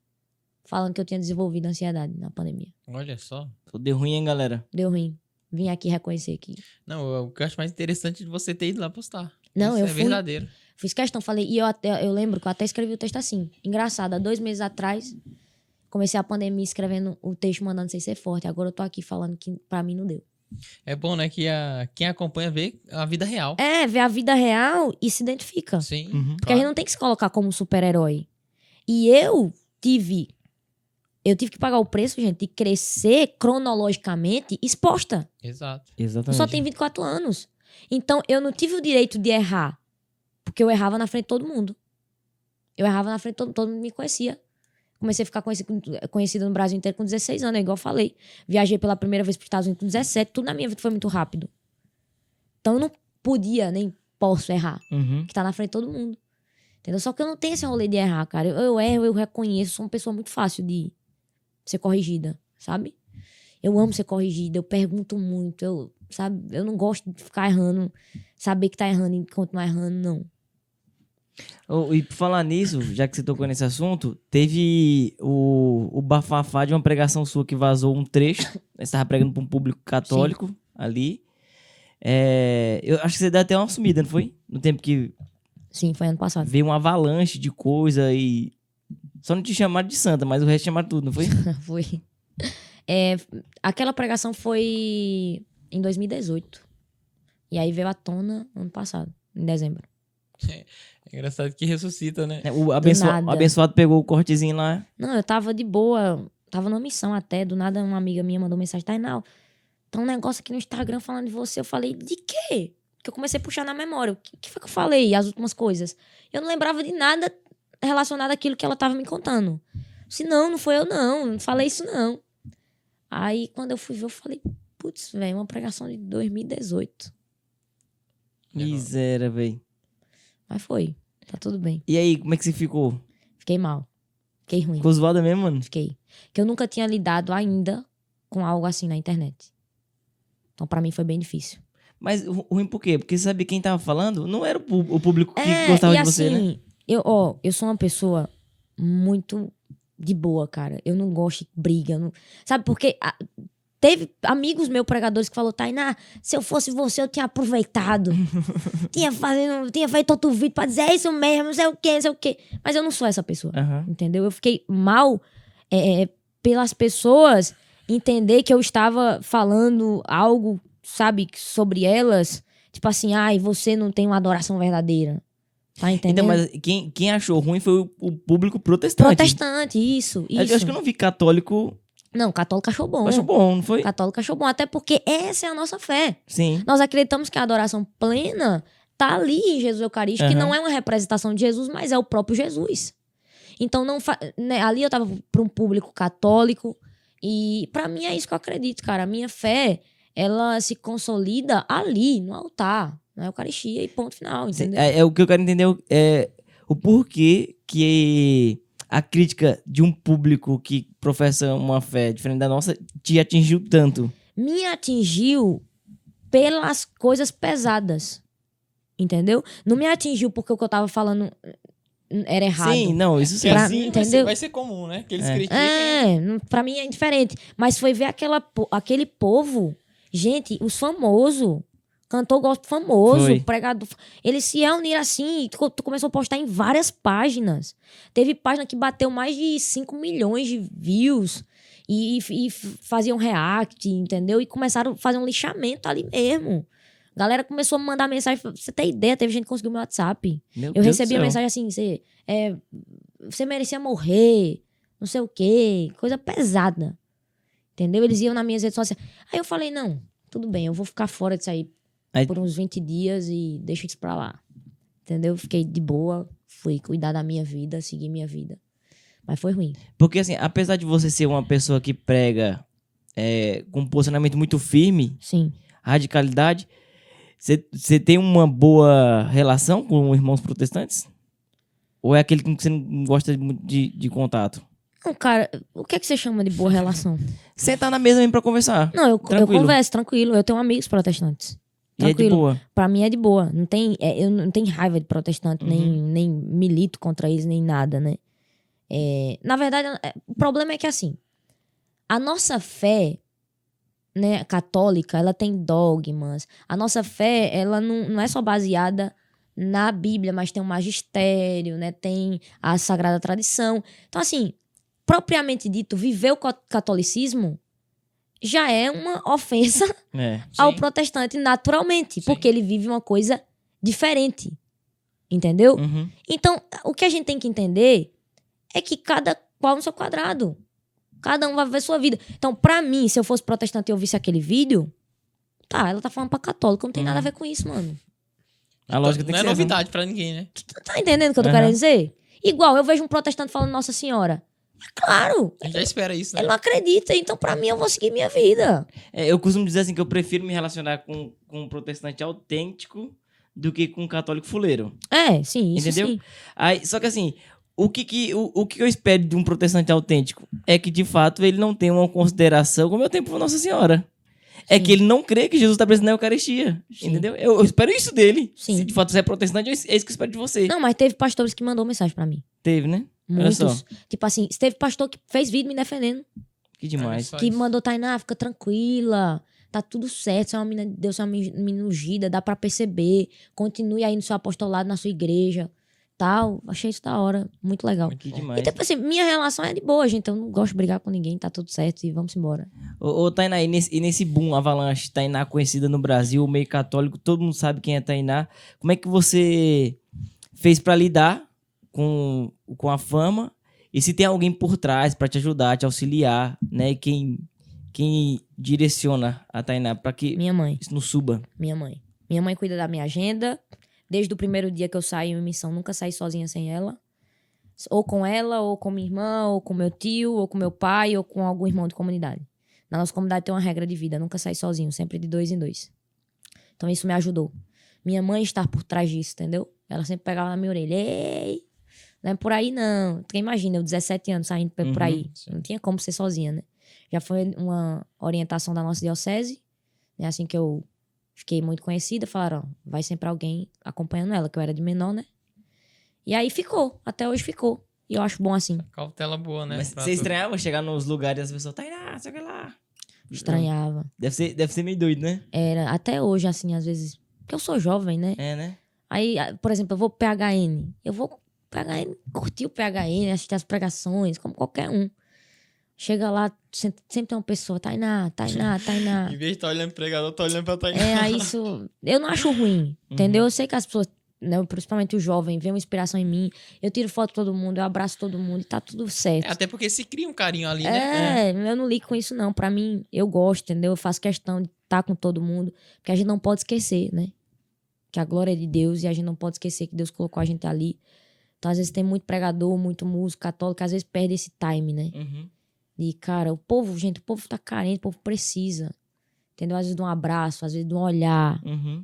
falando que eu tinha desenvolvido ansiedade na pandemia. Olha só. Deu ruim, hein, galera? Deu ruim. Vim aqui reconhecer que... Não, o que eu acho mais interessante de você ter ido lá postar. Não, Isso eu é fui... verdadeiro. Fiz questão, falei... E eu lembro que eu até escrevi o texto assim. Engraçado, há 2 meses atrás, comecei a pandemia escrevendo o texto mandando sem ser forte. Agora eu tô aqui falando que pra mim não deu. É bom, né? Que quem acompanha vê a vida real. Vê a vida real e se identifica. Sim. Porque a gente não tem que se colocar como super-herói. E eu tive eu tive que pagar o preço, gente, de crescer cronologicamente exposta. Exato. Eu Exatamente. só tenho 24 anos. Então, eu não tive o direito de errar. Porque eu errava na frente de todo mundo. Eu errava na frente de todo mundo me conhecia. Comecei a ficar conhecida no Brasil inteiro com 16 anos, igual eu falei. Viajei pela primeira vez para os Estados Unidos com 17. Tudo na minha vida foi muito rápido. Então, eu não podia, nem posso errar. Uhum. Que tá na frente de todo mundo. Entendeu? Só que eu não tenho esse rolê de errar, cara. Eu erro, eu reconheço. Sou uma pessoa muito fácil de ser corrigida, sabe? Eu amo ser corrigida. Eu pergunto muito. Sabe? Eu não gosto de ficar errando. Saber que tá errando e continuar errando, não. E por falar nisso, já que você tocou nesse assunto, teve o bafafá de uma pregação sua que vazou um trecho. Você estava pregando para um público católico ali. Eu acho que você deu até uma sumida, não foi? No tempo que Sim, foi ano passado. veio uma avalanche de coisa e... Só não te chamaram de santa, mas o resto chamaram tudo, não foi? Foi. Aquela pregação foi em 2018. E aí veio à tona ano passado, em dezembro. É engraçado que ressuscita, né? O nada. abençoado pegou o cortezinho lá. Não, eu tava de boa. Tava numa missão até. Do nada, uma amiga minha mandou mensagem. Tainal, tá um negócio aqui no Instagram falando de você. Eu falei, de quê? Que eu comecei a puxar na memória. O que foi que eu falei? As últimas coisas. Eu não lembrava de nada relacionado àquilo que ela tava me contando. Se não foi eu não falei isso não. Aí, quando eu fui ver, eu falei, putz, velho, uma pregação de 2018. Miséria, velho. Mas foi, tá tudo bem. E aí, como é que você ficou? Fiquei mal. Fiquei ruim. Ficou zoada mesmo, mano? Fiquei. Que eu nunca tinha lidado ainda com algo assim na internet. Então, pra mim, foi bem difícil. Mas ruim por quê? Porque você sabe quem tava falando? Não era o público que gostava e de você, né? assim, eu sou uma pessoa muito de boa, cara. Eu não gosto de briga. Não... Sabe, porque teve amigos meus pregadores que falaram, Tainá, se eu fosse você, eu tinha aproveitado. tinha feito outro vídeo pra dizer, é isso mesmo, não sei o quê, não sei o quê. Mas eu não sou essa pessoa, entendeu? Eu fiquei mal pelas pessoas entender que eu estava falando algo, sabe, sobre elas. Tipo assim, ai, você não tem uma adoração verdadeira. Tá entendendo? Então, mas quem achou ruim foi o público protestante. Protestante, isso. Eu acho que eu não vi católico... Não, católico achou bom. Achou bom, não foi? Católico achou bom, até porque essa é a nossa fé. Sim. Nós acreditamos que a adoração plena tá ali em Jesus Eucarístico, que não é uma representação de Jesus, mas é o próprio Jesus. Então, ali eu tava para um público católico e pra mim é isso que eu acredito, cara. A minha fé, ela se consolida ali, no altar, na Eucaristia e ponto final, entendeu? O que eu quero entender é o porquê que a crítica de um público que professa uma fé diferente da nossa te atingiu tanto. Me atingiu pelas coisas pesadas, entendeu? Não me atingiu porque o que eu tava falando era errado. Sim, não, isso sim. Assim entendeu? vai ser comum, né? Que eles critiquem. Pra mim é diferente. Mas foi ver aquele povo, gente, os famosos, cantor gospel famoso, pregador, eles se reuniram assim, tu começou a postar em várias páginas. Teve página que bateu mais de 5 milhões de views e faziam react, entendeu? E começaram a fazer um lixamento ali mesmo. A galera começou a me mandar mensagem, pra você ter ideia, teve gente que conseguiu meu WhatsApp. Eu recebi a mensagem assim, você merecia morrer, não sei o quê, coisa pesada. Entendeu? Eles iam nas minhas redes sociais. Aí eu falei, não, tudo bem, eu vou ficar fora disso aí por uns 20 dias e deixa isso pra lá. Entendeu? Fiquei de boa, fui cuidar da minha vida, seguir minha vida. Mas foi ruim. Porque assim, apesar de você ser uma pessoa que prega com um posicionamento muito firme, sim, radicalidade, você tem uma boa relação com irmãos protestantes? Ou é aquele que você não gosta muito de contato? Não, cara, o que é que você chama de boa relação? Sentar na mesa mesmo pra conversar. Não, eu converso tranquilo. Eu tenho amigos protestantes. Tranquilo. E é de boa? Pra mim é de boa. Não tem, eu não tenho raiva de protestante, nem milito contra eles, nem nada, né? Na verdade, o problema é que assim, a nossa fé, né, católica, ela tem dogmas. A nossa fé, ela não é só baseada na Bíblia, mas tem o magistério, né? Tem a sagrada tradição. Então, assim, propriamente dito, viver o catolicismo já é uma ofensa ao protestante naturalmente, porque ele vive uma coisa diferente, entendeu? Então, o que a gente tem que entender é que cada qual no seu quadrado. Cada um vai viver sua vida. Então, pra mim, se eu fosse protestante e eu visse aquele vídeo, tá, ela tá falando pra católico, não tem nada a ver com isso, mano. A lógica tem Não que é ser essa, né? novidade pra ninguém, né? Tu tá entendendo o que eu tô Aham. querendo dizer? Igual, eu vejo um protestante falando Nossa Senhora. É claro, A gente já espera isso, né? ele não acredita, então pra mim eu vou seguir minha vida. Eu costumo dizer assim que eu prefiro me relacionar com um protestante autêntico do que com um católico fuleiro. É, sim, isso Entendeu? sim. Aí, só que assim, o que eu espero de um protestante autêntico é que, de fato, ele não tenha uma consideração como eu tenho por Nossa Senhora. É Sim. que ele não crê que Jesus está presente na Eucaristia. Sim. Entendeu? Eu espero isso dele. Sim. Se de fato você é protestante, é isso que eu espero de você. Não, mas teve pastores que mandou mensagem pra mim. Teve, né? Olha Muitos. só. Tipo assim, teve pastor que fez vídeo me defendendo. Que demais. Olha só Que isso. mandou Tainá, fica tranquila. Tá tudo certo, você é uma menina de Deus, você é uma menina ungida, dá pra perceber. Continue aí no seu apostolado, na sua igreja. Tal. Achei isso da hora. Muito legal. Que E demais. tipo assim, minha relação é de boa, gente. Eu não gosto de brigar com ninguém, tá tudo certo e vamos embora. Ô, Tainá, e nesse boom Avalanche, Tainá conhecida no Brasil, o meio católico, todo mundo sabe quem é Tainá. Como é que você fez pra lidar com a fama? E se tem alguém por trás pra te ajudar, te auxiliar, né? E quem direciona a Tainá pra que Minha mãe. isso não suba? Minha mãe. Minha mãe cuida da minha agenda. Desde o primeiro dia que eu saio em missão, nunca saí sozinha sem ela. Ou com ela, ou com minha irmã, ou com meu tio, ou com meu pai, ou com algum irmão de comunidade. Na nossa comunidade tem uma regra de vida, nunca sair sozinho, sempre de 2 em 2. Então isso me ajudou. Minha mãe está por trás disso, entendeu? Ela sempre pegava na minha orelha. Ei, não é por aí não. Tu imagina, eu 17 anos saindo por aí. Não tinha como ser sozinha, né? Já foi uma orientação da nossa diocese, né? Assim que eu fiquei muito conhecida, falaram, ó, vai sempre alguém acompanhando ela, que eu era de menor, né? E aí ficou, até hoje ficou. E eu acho bom assim. Cautela boa, né? Mas pra você tudo. estranhava chegar nos lugares e as pessoas, Tainá, sei lá. Estranhava. Deve ser meio doido, né? Era, até hoje, assim, às vezes. Porque eu sou jovem, né? É, né? Aí, por exemplo, eu vou pro PHN. Eu vou pro PHN, curtir o PHN, assistir as pregações, como qualquer um. Chega lá, sempre tem uma pessoa, Tainá. Em vez de estar olhando pro pregador, tá olhando pra Tainá. É, aí isso. Eu não acho ruim, entendeu? Eu sei que as pessoas, né, principalmente o jovem, vê uma inspiração em mim. Eu tiro foto de todo mundo, eu abraço todo mundo e tá tudo certo. Até porque se cria um carinho ali, né? Eu não ligo com isso, não. Pra mim, eu gosto, entendeu? Eu faço questão de estar com todo mundo. Porque a gente não pode esquecer, né? Que a glória é de Deus e a gente não pode esquecer que Deus colocou a gente ali. Então, às vezes, tem muito pregador, muito músico católico, às vezes perde esse time, né? Uhum. E, cara, o povo tá carente, o povo precisa. Entendeu? Às vezes de um abraço, às vezes de um olhar, Uhum.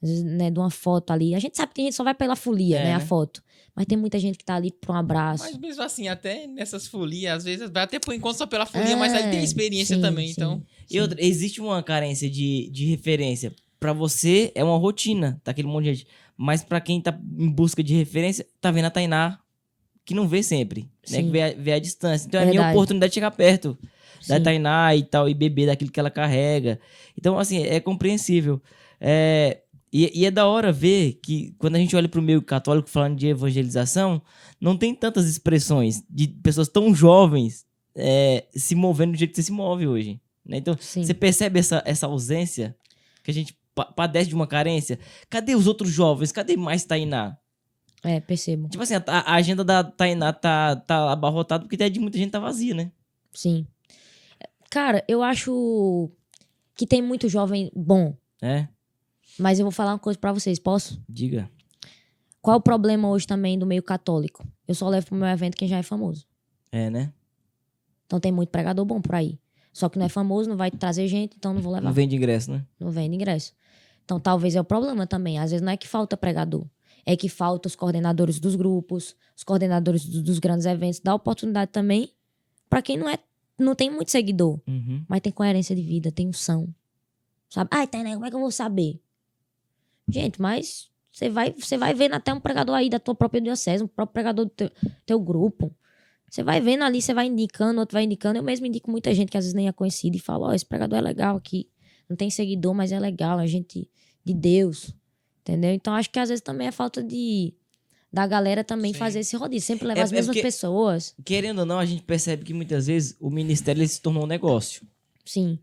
às vezes, né, de uma foto ali. A gente sabe que tem gente que só vai pela folia, É, né? A né? foto. Mas tem muita gente que tá ali pra um abraço. Mas mesmo assim, até nessas folias, às vezes, vai até por enquanto só pela folia, mas aí tem a experiência sim, também, sim, então... E outra, existe uma carência de referência. Pra você é uma rotina, tá aquele monte de gente. Mas pra quem tá em busca de referência, tá vendo a Tainá, que não vê sempre, né? Sim. Que vê a distância. Então é a minha Verdade. oportunidade de chegar perto da Sim. Tainá e tal, e beber daquilo que ela carrega. Então, assim, é compreensível. E é da hora ver que quando a gente olha pro meio católico falando de evangelização, não tem tantas expressões de pessoas tão jovens se movendo do jeito que você se move hoje, né? Então, Sim. você percebe essa ausência que a gente padece de uma carência? Cadê os outros jovens? Cadê mais Tainá? Percebo. Tipo assim, a agenda da Tainá tá abarrotada porque de muita gente tá vazia, né? Sim. Cara, eu acho que tem muito jovem bom. É, Mas eu vou falar uma coisa pra vocês, posso? diga. Qual é o problema hoje também do meio católico? Eu só levo pro meu evento quem já é famoso. É, né? Então tem muito pregador bom por aí. Só que não é famoso, não vai trazer gente, então não vou levar. Não vende ingresso, né? Não vende ingresso. Então talvez é o problema também. Às vezes não é que falta pregador. É que falta os coordenadores dos grupos, os coordenadores dos grandes eventos. Dá oportunidade também pra quem não tem muito seguidor. Uhum. Mas tem coerência de vida, tem unção. Sabe? Ai, Tainá, como é que eu vou saber? Gente, mas você vai vendo até um pregador aí da tua própria diocese, um próprio pregador do teu grupo. Você vai vendo ali, você vai indicando, outro vai indicando. Eu mesmo indico muita gente que às vezes nem é conhecida e falo, esse pregador é legal aqui. Não tem seguidor, mas é legal, é gente de Deus. Entendeu? Então acho que às vezes também é falta da galera também Sim. fazer esse rodízio. Sempre levar as É mesmas porque- pessoas. Querendo ou não, a gente percebe que muitas vezes o ministério ele se tornou um negócio. Sim,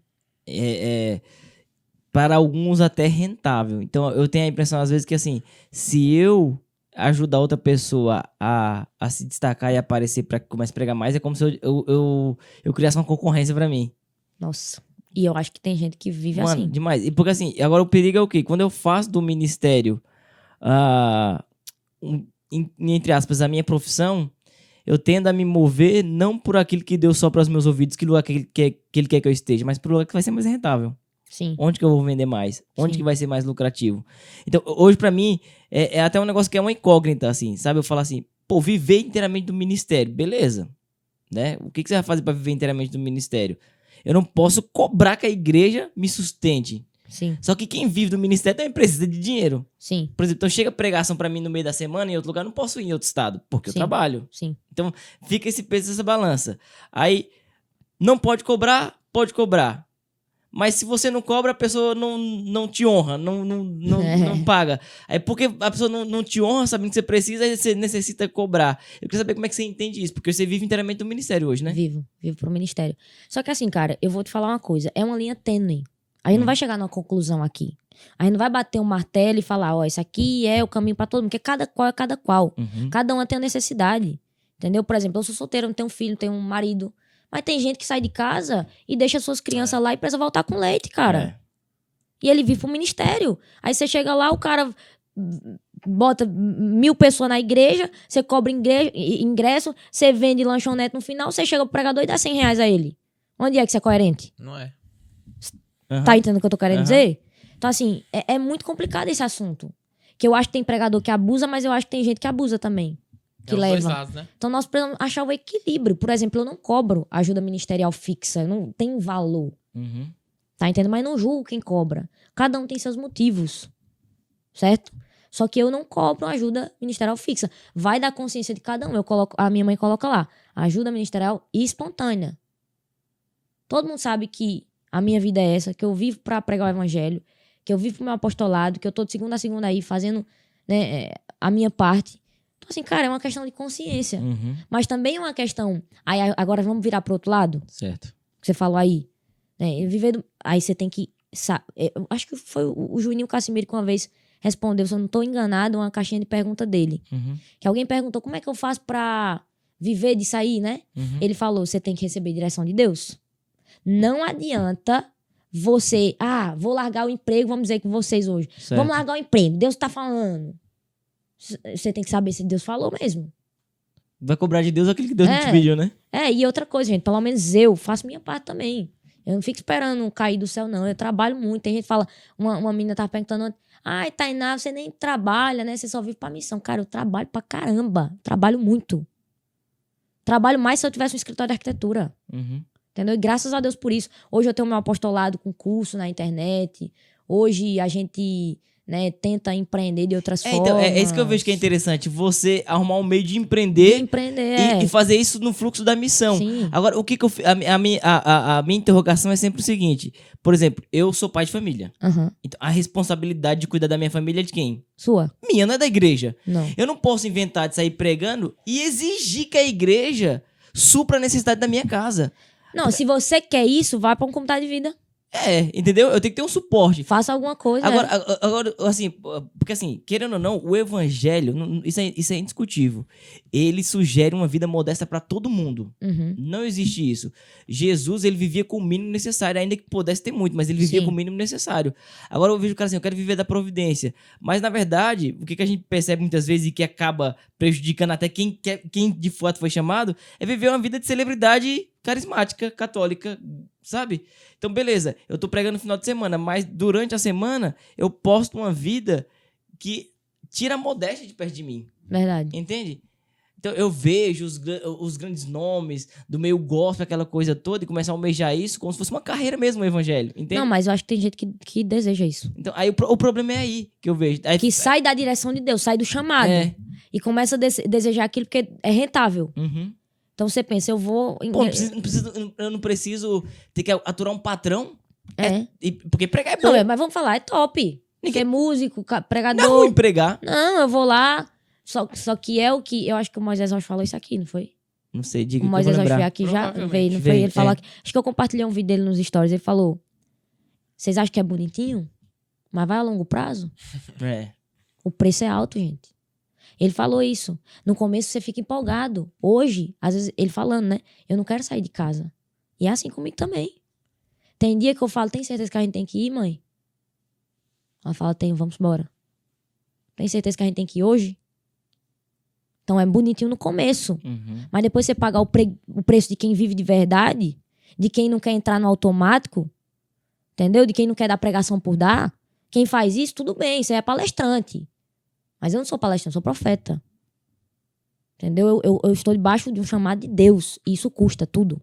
Para alguns até rentável. Então eu tenho a impressão às vezes que assim, se eu ajudar outra pessoa a se destacar e aparecer pra que comece a pregar mais, é como se eu criasse uma concorrência pra mim. Nossa. E eu acho que tem gente que vive Mano, assim. demais. E porque assim, agora o perigo é o quê? Quando eu faço do ministério, entre aspas, a minha profissão, eu tendo a me mover não por aquilo que Deus sopra aos meus ouvidos, que lugar que Ele quer que eu esteja, mas por lugar que vai ser mais rentável. Sim. Onde que eu vou vender mais? Onde Sim. que vai ser mais lucrativo? Então, hoje pra mim, é até um negócio que é uma incógnita, assim, sabe? Eu falo assim, pô, viver inteiramente do ministério, beleza, né? O que você vai fazer pra viver inteiramente do ministério? Eu não posso cobrar que a igreja me sustente. Sim. Só que quem vive do ministério também precisa de dinheiro. Sim. Por exemplo, então chega pregação pra mim no meio da semana em outro lugar, eu não posso ir em outro estado, porque eu Sim. trabalho. Sim. Então, fica esse peso, essa balança. Aí, não pode cobrar, pode cobrar. Mas se você não cobra, a pessoa não te honra, não paga. Aí porque a pessoa não te honra, sabendo que você precisa, aí você necessita cobrar. Eu queria saber como é que você entende isso, porque você vive inteiramente do ministério hoje, né? Vivo pro ministério. Só que assim, cara, eu vou te falar uma coisa. É uma linha tênue. A gente não vai chegar numa conclusão aqui. A gente não vai bater um martelo e falar, ó, isso aqui é o caminho pra todo mundo. Porque cada qual é cada qual. Uhum. Cada uma tem uma necessidade. Entendeu? Por exemplo, eu sou solteiro, não tenho filho, não tenho um marido. Mas tem gente que sai de casa e deixa suas crianças lá e precisa voltar com leite, cara. E ele vive pro ministério. Aí você chega lá, o cara bota 1.000 pessoas na igreja, você cobra ingresso, você vende lanchonete no final, você chega pro pregador e dá R$100 a ele. Onde é que você é coerente? Não é? Uhum. Tá entendendo o que eu tô querendo Uhum. dizer? Então, assim, é muito complicado esse assunto. Que eu acho que tem pregador que abusa, mas eu acho que tem gente que abusa também. Que É os leva. dois lados, né? Então, nós precisamos achar o equilíbrio. Por exemplo, eu não cobro ajuda ministerial fixa, não tem valor. Uhum. Tá entendendo? Mas não julgo quem cobra. Cada um tem seus motivos. Certo? Só que eu não cobro ajuda ministerial fixa. Vai da consciência de cada um. A minha mãe coloca lá, ajuda ministerial espontânea. Todo mundo sabe que a minha vida é essa, que eu vivo pra pregar o evangelho, que eu vivo pro meu apostolado, que eu tô de segunda a segunda aí fazendo, né, a minha parte. Então, assim, cara, é uma questão de consciência. Uhum. Mas também é uma questão... Aí, agora vamos virar pro outro lado, Certo. que você falou aí. Né? Aí você tem que... Eu acho que foi o Juninho Casimiro que uma vez respondeu, se eu não tô enganado, uma caixinha de pergunta dele. Uhum. Que alguém perguntou, como é que eu faço pra viver disso aí, né? Uhum. Ele falou, você tem que receber direção de Deus. Não adianta você... vou largar o emprego, vamos dizer que vocês hoje. Certo. Vamos largar o emprego, Deus tá falando. Você tem que saber se Deus falou mesmo. Vai cobrar de Deus aquilo que Deus não te pediu, né? E outra coisa, gente, pelo menos eu faço minha parte também. Eu não fico esperando cair do céu, não. Eu trabalho muito. Tem gente que fala, uma menina tava perguntando, ai, Tainá, você nem trabalha, né? Você só vive pra missão. Cara, eu trabalho pra caramba. Trabalho muito. Trabalho mais se eu tivesse um escritório de arquitetura. Uhum. Entendeu? E graças a Deus por isso. Hoje eu tenho meu apostolado com curso na internet. Hoje a gente, né, tenta empreender de outras formas. Então, é isso que eu vejo que é interessante. Você arrumar um meio de De empreender empreender, e fazer isso no fluxo da missão. Sim. Agora, o que eu... A minha interrogação é sempre o seguinte. Por exemplo, eu sou pai de família. Aham. Então, a responsabilidade de cuidar da minha família é de quem? Sua? Minha, não é da igreja. Não. Eu não posso inventar de sair pregando e exigir que a igreja supra a necessidade da minha casa. Não, se você quer isso, vá pra um comunidade de vida. Entendeu? Eu tenho que ter um suporte. Faça alguma coisa. Agora, assim, porque assim, querendo ou não, o evangelho, isso é indiscutível. Ele sugere uma vida modesta para todo mundo. Uhum. Não existe isso. Jesus, ele vivia com o mínimo necessário, ainda que pudesse ter muito, mas ele vivia Sim. com o mínimo necessário. Agora eu vejo o cara assim, eu quero viver da providência. Mas, na verdade, o que a gente percebe muitas vezes e que acaba prejudicando até quem de fato foi chamado, é viver uma vida de celebridade carismática, católica, sabe? Então, beleza, eu tô pregando no final de semana, mas durante a semana eu posto uma vida que tira a modéstia de perto de mim. Verdade. Entende? Então eu vejo os grandes nomes do meio gospel, aquela coisa toda, e começar a almejar isso como se fosse uma carreira mesmo, o evangelho. Entende? Não, mas eu acho que tem gente que deseja isso. Então, aí o problema é aí que eu vejo. Aí, Que sai da direção de Deus, sai do chamado. E começa a desejar aquilo porque é rentável. Uhum. Então você pensa, eu vou... Pô, eu não preciso ter que aturar um patrão. Porque pregar é bom. Não, mas vamos falar, é top. Ser músico, pregador. Não é ruim pregar. Não, eu vou lá. Só que é o que... Eu acho que o Moisés Rocha falou isso aqui, não foi? Não sei, diga O que eu vou Moisés Rocha veio lembrar. aqui já, Provavelmente. veio, não foi? Veio, Ele falou aqui. Acho que eu compartilhei um vídeo dele nos stories. Ele falou, vocês acham que é bonitinho? Mas vai a longo prazo? É. O preço é alto, gente. Ele falou isso. No começo você fica empolgado. Hoje, às vezes, ele falando, né? Eu não quero sair de casa. E é assim comigo também. Tem dia que eu falo, tem certeza que a gente tem que ir, mãe? Ela fala, tenho, vamos embora. Tem certeza que a gente tem que ir hoje? Então é bonitinho no começo. Mas depois você pagar o preço de quem vive de verdade, de quem não quer entrar no automático, entendeu? De quem não quer dar pregação por dar. Quem faz isso, tudo bem, você é palestrante. Mas eu não sou palestrante, eu sou profeta. Entendeu? Eu estou debaixo de um chamado de Deus. E isso custa tudo.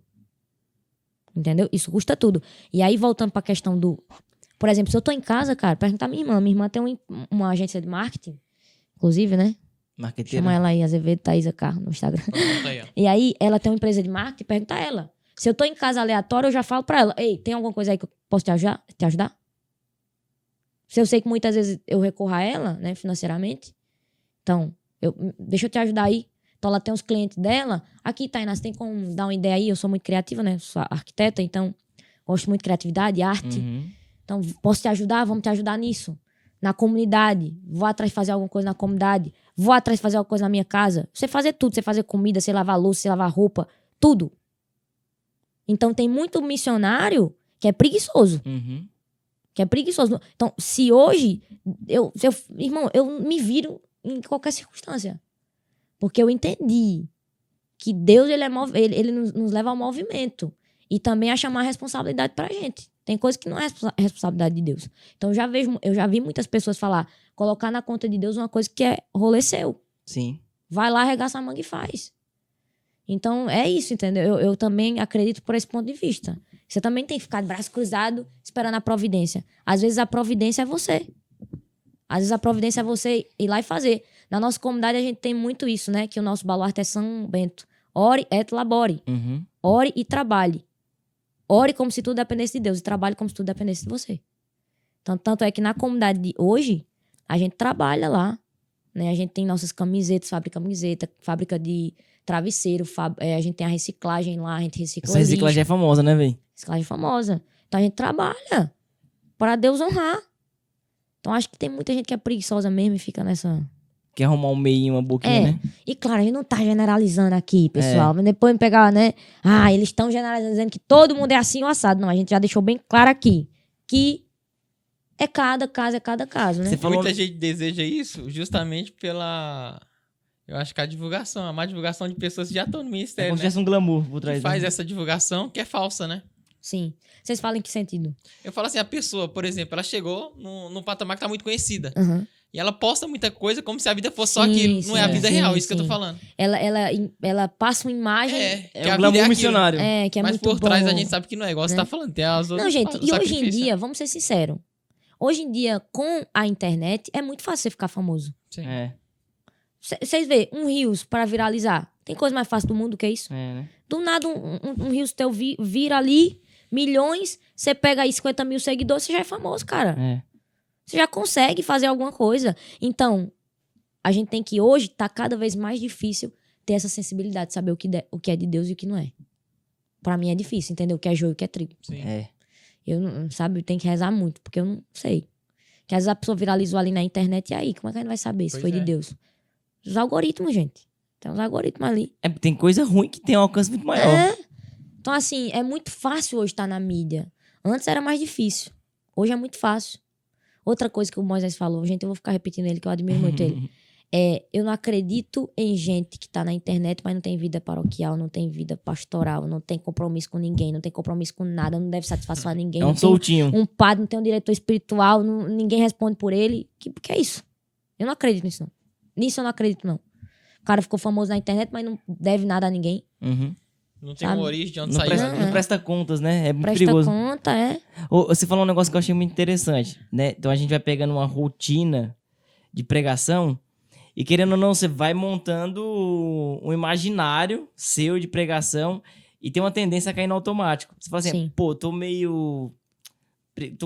Entendeu? Isso custa tudo. E aí, voltando pra questão do... Por exemplo, se eu tô em casa, cara, perguntar à minha irmã. Minha irmã tem uma agência de marketing. Inclusive, né? Marqueteira. Chama ela aí, Azevedo Thaisa Carro, no Instagram. Aí, ó. E aí, ela tem uma empresa de marketing, pergunta a ela. Se eu tô em casa aleatório, eu já falo pra ela. Ei, tem alguma coisa aí que eu posso te ajudar? Se eu sei que muitas vezes eu recorro a ela, né, financeiramente. Então, deixa eu te ajudar aí. Então, ela tem os clientes dela. Aqui, Tainá, você tem como dar uma ideia aí? Eu sou muito criativa, né? Sou arquiteta, então gosto muito de criatividade, arte. Então, posso te ajudar? Vamos te ajudar nisso. Na comunidade. Vou atrás de fazer alguma coisa na comunidade. Vou atrás de fazer alguma coisa na minha casa. Você fazer tudo. Você fazer comida, você lavar louça, você lavar roupa. Tudo. Então, tem muito missionário que é preguiçoso. Que é preguiçoso. Então, se hoje... irmão, eu me viro em qualquer circunstância. Porque eu entendi que Deus, ele nos leva ao movimento. E também a chamar a responsabilidade pra gente. Tem coisa que não é responsabilidade de Deus. Então, eu já vi muitas pessoas falar, colocar na conta de Deus uma coisa que é rolê seu. Sim. Vai lá, arregaça a manga e faz. Então, é isso, entendeu? Eu também acredito por esse ponto de vista. Você também tem que ficar de braço cruzado esperando a providência. Às vezes, a providência é você. Às vezes, a providência é você ir lá e fazer. Na nossa comunidade, a gente tem muito isso, né? Que o nosso baluarte é São Bento. Ore et labore. Ore e trabalhe. Ore como se tudo dependesse de Deus e trabalhe como se tudo dependesse de você. Então, tanto é que na comunidade de hoje, a gente trabalha lá, né? A gente tem nossas camisetas, fábrica de travesseiro, a gente tem a reciclagem lá, a gente recicla Essa reciclagem é famosa, né, velho? Reciclagem famosa. Então a gente trabalha para Deus honrar. Então acho que tem muita gente que é preguiçosa mesmo e fica nessa... Quer arrumar um meio, uma boquinha, né? E claro, a gente não tá generalizando aqui, pessoal. Mas depois me pegar, né? Ah, eles estão generalizando dizendo que todo mundo é assim ou assado. Não, a gente já deixou bem claro aqui que é cada caso, né? Você falou... Muita gente deseja isso justamente pela... Eu acho que a divulgação, a má divulgação de pessoas que já estão no É ministério, como se né? tivesse um glamour por Que trás. faz né? essa divulgação que é falsa, né? Sim. Vocês falam em que sentido? Eu falo assim, a pessoa, por exemplo, ela chegou num patamar que tá muito conhecida. Uhum. E ela posta muita coisa como se a vida fosse só Sim, aquilo. Não é a sim, vida sim, real, isso que eu tô sim. falando. Ela passa uma imagem... Que É a um vida glamour aquilo. missionário. que é Mas muito por trás bom, a gente sabe que não é igual você né? tá falando. Tem as outras Não, gente, o e hoje em sacrifício, dia, né? vamos ser sinceros, hoje em dia, com a internet, é muito fácil você ficar famoso. Sim. É, Vocês vê, um Reels para viralizar. Tem coisa mais fácil do mundo que isso? né? Do nada, um Reels teu vira ali, milhões, você pega aí 50 mil seguidores, você já é famoso, cara. É. Você já consegue fazer alguma coisa. Então, a gente tem que hoje, tá cada vez mais difícil ter essa sensibilidade, saber o que é de Deus e o que não é. Pra mim é difícil, entender o que é joio e o que é trigo. Sim. É. Eu não, sabe, eu tenho que rezar muito, porque eu não sei. Que às vezes a pessoa viralizou ali na internet, e aí, como é que a gente vai saber se Pois foi de é. Deus? Os algoritmos, gente. Tem uns algoritmos ali. Tem coisa ruim que tem um alcance muito maior. Então, assim, é muito fácil hoje estar na mídia. Antes era mais difícil. Hoje é muito fácil. Outra coisa que o Moisés falou, gente, eu vou ficar repetindo ele, que eu admiro muito ele. Eu não acredito em gente que tá na internet, mas não tem vida paroquial, não tem vida pastoral, não tem compromisso com ninguém, não tem compromisso com nada, não deve satisfação a ninguém. É um não tem soltinho. um padre, não tem um diretor espiritual, ninguém responde por ele. Que é isso? Eu não acredito nisso, não. Nisso eu não acredito, não. O cara ficou famoso na internet, mas não deve nada a ninguém. Uhum. Não tem Sabe? uma origem de onde Não, saiu. presta, né? não presta contas, né? É muito Presta perigoso. conta, Você falou um negócio que eu achei muito interessante, né? Então a gente vai pegando uma rotina de pregação e, querendo ou não, você vai montando um imaginário seu de pregação e tem uma tendência a cair no automático. Você fala assim, Sim. pô, tô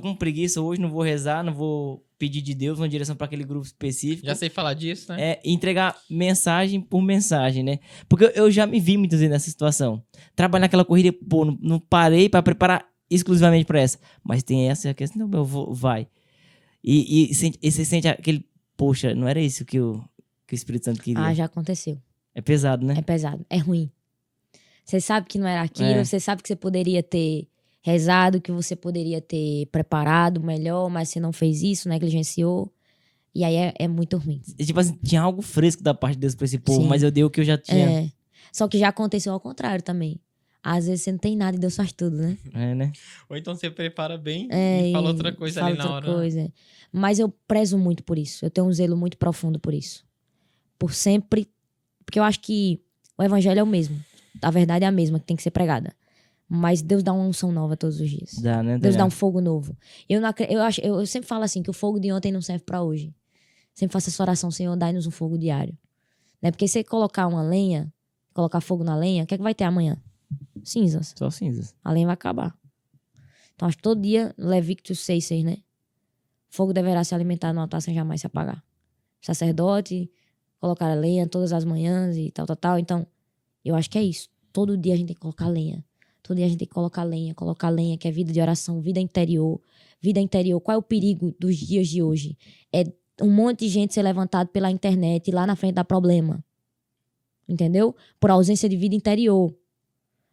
com preguiça hoje, não vou rezar, não vou pedir de Deus uma direção para aquele grupo específico. Já sei falar disso, né? Entregar mensagem por mensagem, né? Porque eu já me vi muitas vezes nessa situação. Trabalhar naquela corrida, pô, não parei para preparar exclusivamente para essa. Mas tem essa questão, vai. E você sente aquele, poxa, não era isso que eu que o Espírito Santo queria? Ah, já aconteceu. É pesado, né? É pesado, é ruim. Você sabe que não era aquilo, É. você sabe que você poderia ter rezado, que você poderia ter preparado melhor, mas você não fez isso, negligenciou. E aí é muito ruim. E, tipo assim, tinha algo fresco da parte de Deus pra esse povo, Sim. mas eu dei o que eu já tinha. É. Só que já aconteceu ao contrário também. Às vezes você não tem nada e Deus faz tudo, né? É, né? Ou então você prepara bem É, e fala outra coisa fala ali na outra hora. coisa. Mas eu prezo muito por isso. Eu tenho um zelo muito profundo por isso. Por sempre. Porque eu acho que o evangelho é o mesmo. A verdade é a mesma que tem que ser pregada. Mas Deus dá uma unção nova todos os dias. Dá, né? Deus dá um fogo novo. Eu sempre falo assim, que o fogo de ontem não serve pra hoje. Sempre faço essa oração, Senhor, dai-nos um fogo diário. Né? Porque se você colocar uma lenha, colocar fogo na lenha, o que é que vai ter amanhã? Cinzas. Só cinzas. A lenha vai acabar. Então, acho que todo dia, Levíticos 6:6, né? Fogo deverá se alimentar no altar sem jamais se apagar. Sacerdote, colocar a lenha todas as manhãs e tal. Então, eu acho que é isso. Todo dia a gente tem que colocar lenha. Todo dia a gente tem que colocar lenha, que é vida de oração, vida interior. Vida interior. Qual é o perigo dos dias de hoje? É um monte de gente ser levantado pela internet e lá na frente dá problema. Entendeu? Por ausência de vida interior.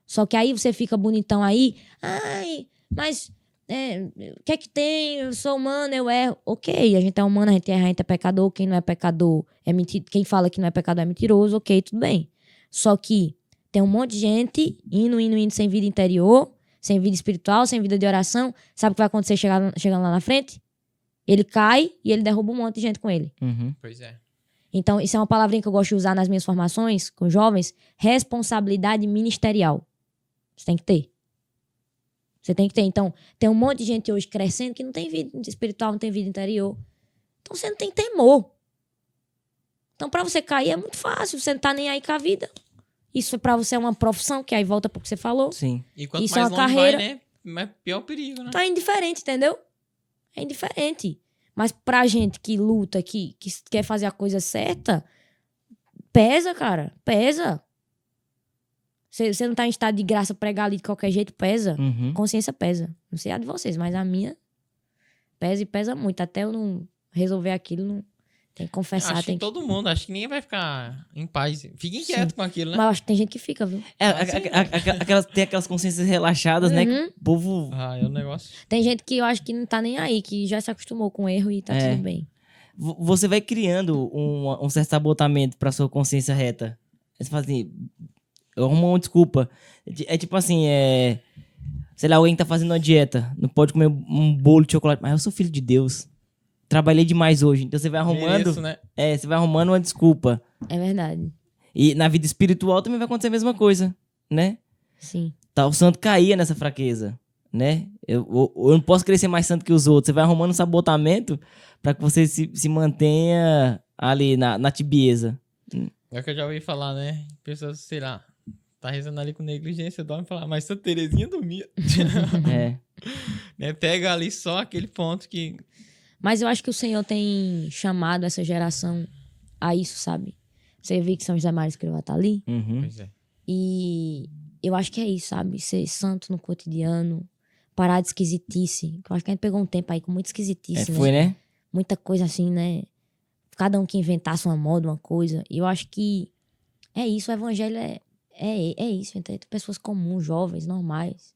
Só que aí você fica bonitão aí. Ai, mas o que é que tem? Eu sou humano, eu erro. Ok, a gente é humano, a gente erra, a gente é pecador. Quem não é pecador é mentiroso. Quem fala que não é pecador é mentiroso. Ok, tudo bem. Só que tem um monte de gente indo sem vida interior, sem vida espiritual, sem vida de oração. Sabe o que vai acontecer chegando lá na frente? Ele cai e ele derruba um monte de gente com ele. Uhum. Pois é. Então, isso é uma palavrinha que eu gosto de usar nas minhas formações com jovens. Responsabilidade ministerial. Você tem que ter. Você tem que ter. Então, tem um monte de gente hoje crescendo que não tem vida espiritual, não tem vida interior. Então, você não tem temor. Então, pra você cair é muito fácil. Você não tá nem aí com a vida. Isso pra você é uma profissão, que aí volta pro que você falou. Sim. E quanto Isso é mais uma longe carreira. vai, né? Mais pior o perigo, né? Então, é indiferente, entendeu? É indiferente. Mas pra gente que luta, que quer fazer a coisa certa, pesa, cara. Pesa. Você não tá em estado de graça pregar ali de qualquer jeito, pesa. Uhum. Consciência pesa. Não sei a de vocês, mas a minha pesa e pesa muito. Até eu não resolver aquilo, não tem que confessar. Acho Tem que todo mundo, acho que ninguém vai ficar em paz. Fica inquieto com aquilo, né? Mas eu acho que tem gente que fica, viu? Tem aquelas consciências relaxadas, né? Que Uhum. o povo. Ah, é um negócio. Tem gente que eu acho que não tá nem aí, que já se acostumou com o erro e tá É. tudo bem. Você vai criando um certo sabotamento pra sua consciência reta. Aí você fala assim, eu arrumo uma desculpa. É tipo assim, sei lá, alguém tá fazendo uma dieta, não pode comer um bolo de chocolate, mas eu sou filho de Deus. Trabalhei demais hoje. Então você vai arrumando. Mereço, né? Você vai arrumando uma desculpa. É verdade. E na vida espiritual também vai acontecer a mesma coisa, né? Sim. Tá, o santo caía nessa fraqueza, né? Eu não posso crescer mais santo que os outros. Você vai arrumando um sabotamento pra que você se mantenha ali na tibieza. É o que eu já ouvi falar, né? Pessoas, sei lá, tá rezando ali com negligência, dorme e fala, mas Santa Terezinha dormia. É. Né? Pega ali só aquele ponto que... Mas eu acho que o Senhor tem chamado essa geração a isso, sabe? Você vê que São José Maria Escrivá tá ali. Uhum. Pois é. E eu acho que é isso, sabe? Ser santo no cotidiano, parar de esquisitice. Eu acho que a gente pegou um tempo aí com muita esquisitice, Foi, né? Muita coisa assim, né? Cada um que inventasse uma moda, uma coisa. E eu acho que é isso, o evangelho é isso. Então, pessoas comuns, jovens, normais,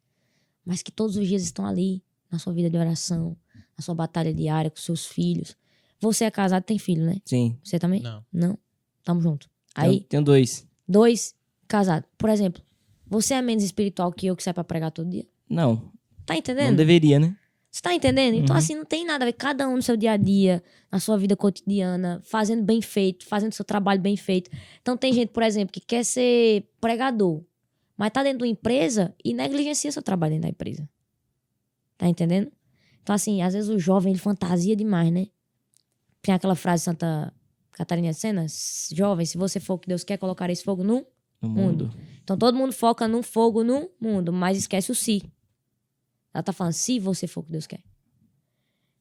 mas que todos os dias estão ali, na sua vida de oração, na sua batalha diária com seus filhos. Você é casado, tem filho, né? Sim. Você também? Não. Não? Tamo junto. Aí, Tenho 2. 2, casado. Por exemplo, você é menos espiritual que eu que sai pra pregar todo dia? Não. Tá Não entendendo? deveria, né? Você tá entendendo? Então, Uhum. assim, não tem nada a ver. Cada um no seu dia a dia, na sua vida cotidiana, fazendo bem feito, fazendo seu trabalho bem feito. Então, tem gente, por exemplo, que quer ser pregador, mas tá dentro de uma empresa e negligencia seu trabalho dentro da empresa. Tá entendendo? Então, assim, às vezes o jovem, ele fantasia demais, né? Tem aquela frase de Santa Catarina de Sena: jovem, se você for o que Deus quer, colocar esse fogo no No mundo. Então todo mundo foca no fogo no mundo, mas esquece o si. Ela tá falando, se você for o que Deus quer.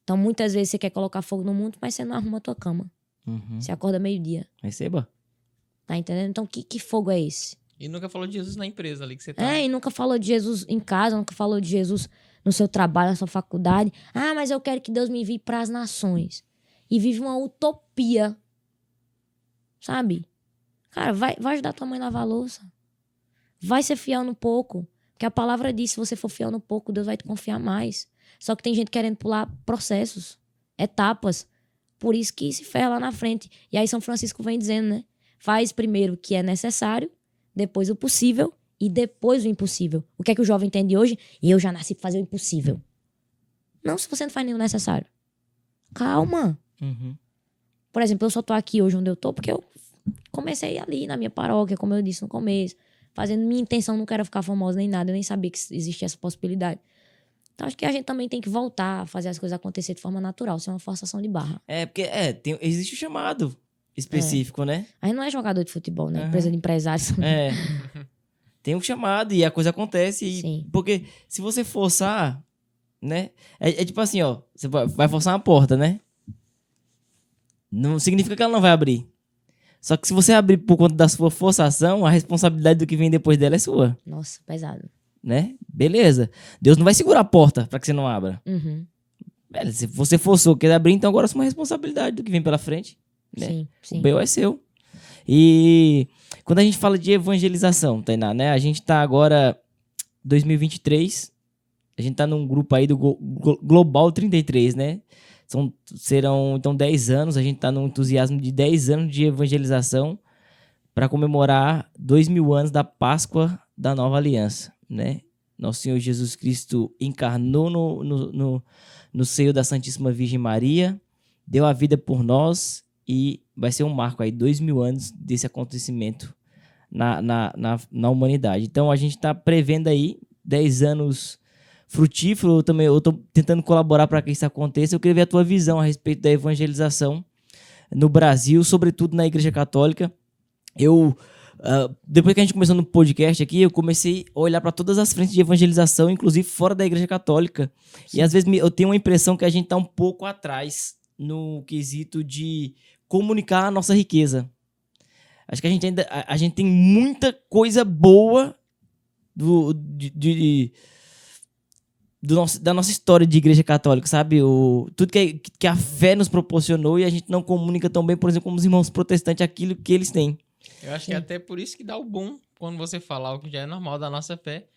Então muitas vezes você quer colocar fogo no mundo, mas você não arruma a tua cama. Uhum. Você acorda meio-dia. Receba. Tá entendendo? Então que fogo é esse? E nunca falou de Jesus na empresa ali que você tá. E nunca falou de Jesus em casa, nunca falou de Jesus no seu trabalho, na sua faculdade. Ah, mas eu quero que Deus me envie pras nações. E vive uma utopia sabe? Cara, vai ajudar tua mãe a lavar a louça. Vai ser fiel no pouco. Porque a palavra diz, se você for fiel no pouco, Deus vai te confiar mais. Só que tem gente querendo pular processos, etapas. Por isso que se ferra lá na frente. E aí São Francisco vem dizendo, né? Faz primeiro o que é necessário, depois o possível e depois o impossível. O que é que o jovem entende hoje? Eu já nasci pra fazer o impossível. Não, se você não faz nem o necessário. Calma. Uhum. Por exemplo, eu só tô aqui hoje onde eu tô porque eu comecei ali na minha paróquia, como eu disse no começo. Fazendo minha intenção, não quero ficar famosa nem nada. Eu nem sabia que existia essa possibilidade. Então, acho que a gente também tem que voltar a fazer as coisas acontecer de forma natural, sem uma forçação de barra. Porque existe o chamado específico, né? A gente não é jogador de futebol, né? Uhum. Empresa de empresários. Tem um chamado e a coisa acontece. Sim. Porque se você forçar, né? É tipo assim, ó. Você vai forçar uma porta, né? Não significa que ela não vai abrir. Só que se você abrir por conta da sua forçação, a responsabilidade do que vem depois dela é sua, Nossa, pesado. né? Beleza. Deus não vai segurar a porta pra que você não abra. Uhum. Beleza, se você forçou, quer abrir, então agora é uma responsabilidade do que vem pela frente, né? Sim, O sim. B.O. é seu. E quando a gente fala de evangelização, Tainá, né? A gente tá agora 2023, a gente tá num grupo aí do Global 33, né? Serão, então, 10 anos, a gente tá num entusiasmo de 10 anos de evangelização para comemorar 2000 anos da Páscoa da Nova Aliança, né? Nosso Senhor Jesus Cristo encarnou no seio da Santíssima Virgem Maria, deu a vida por nós e vai ser um marco aí, 2000 anos desse acontecimento na humanidade. Então, a gente está prevendo aí 10 anos frutíferos. Eu estou tentando colaborar para que isso aconteça. Eu queria ver a tua visão a respeito da evangelização no Brasil, sobretudo na Igreja Católica. Depois que a gente começou no podcast aqui, eu comecei a olhar para todas as frentes de evangelização, inclusive fora da Igreja Católica. Sim. E às vezes eu tenho uma impressão que a gente está um pouco atrás no quesito de comunicar a nossa riqueza. Acho que a gente tem muita coisa boa da nossa história de Igreja Católica, sabe? Tudo que a fé nos proporcionou e a gente não comunica tão bem, por exemplo, como os irmãos protestantes, aquilo que eles têm. Eu acho que é até por isso que dá o boom quando você fala algo que já é normal da nossa fé,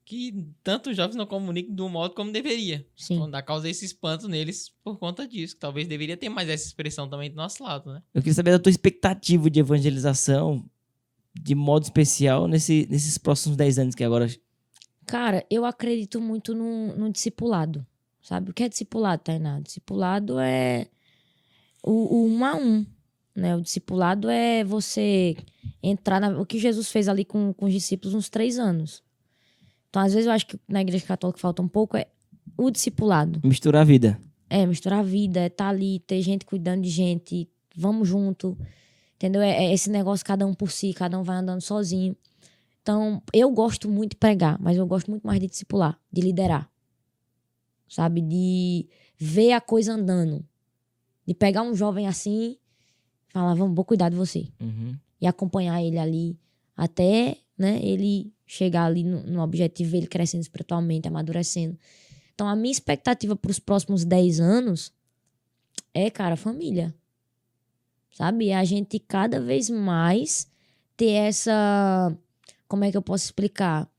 que tanto os jovens não comunicam do modo como deveria. Sim. Então, dá causa esse espanto neles por conta disso. Que talvez deveria ter mais essa expressão também do nosso lado, né? Eu queria saber da tua expectativa de evangelização, de modo especial, nesses próximos 10 anos que agora... Cara, eu acredito muito no discipulado, sabe? O que é discipulado, Tainá? Discipulado é o 1 a 1, né? O discipulado é você entrar o que Jesus fez ali com os discípulos uns 3 anos. Então, às vezes, eu acho que na Igreja Católica falta um pouco o discipulado. Misturar a vida. Misturar a vida, estar ali, ter gente cuidando de gente, vamos junto, entendeu? É esse negócio, cada um por si, cada um vai andando sozinho. Então, eu gosto muito de pregar, mas eu gosto muito mais de discipular, de liderar, sabe? De ver a coisa andando, de pegar um jovem assim e falar, vou cuidar de você. Uhum. E acompanhar ele ali até, né, ele chegar ali no objetivo, ele crescendo espiritualmente, amadurecendo. Então, a minha expectativa para os próximos 10 anos cara, família. Sabe? A gente cada vez mais ter essa... Como é que eu posso explicar?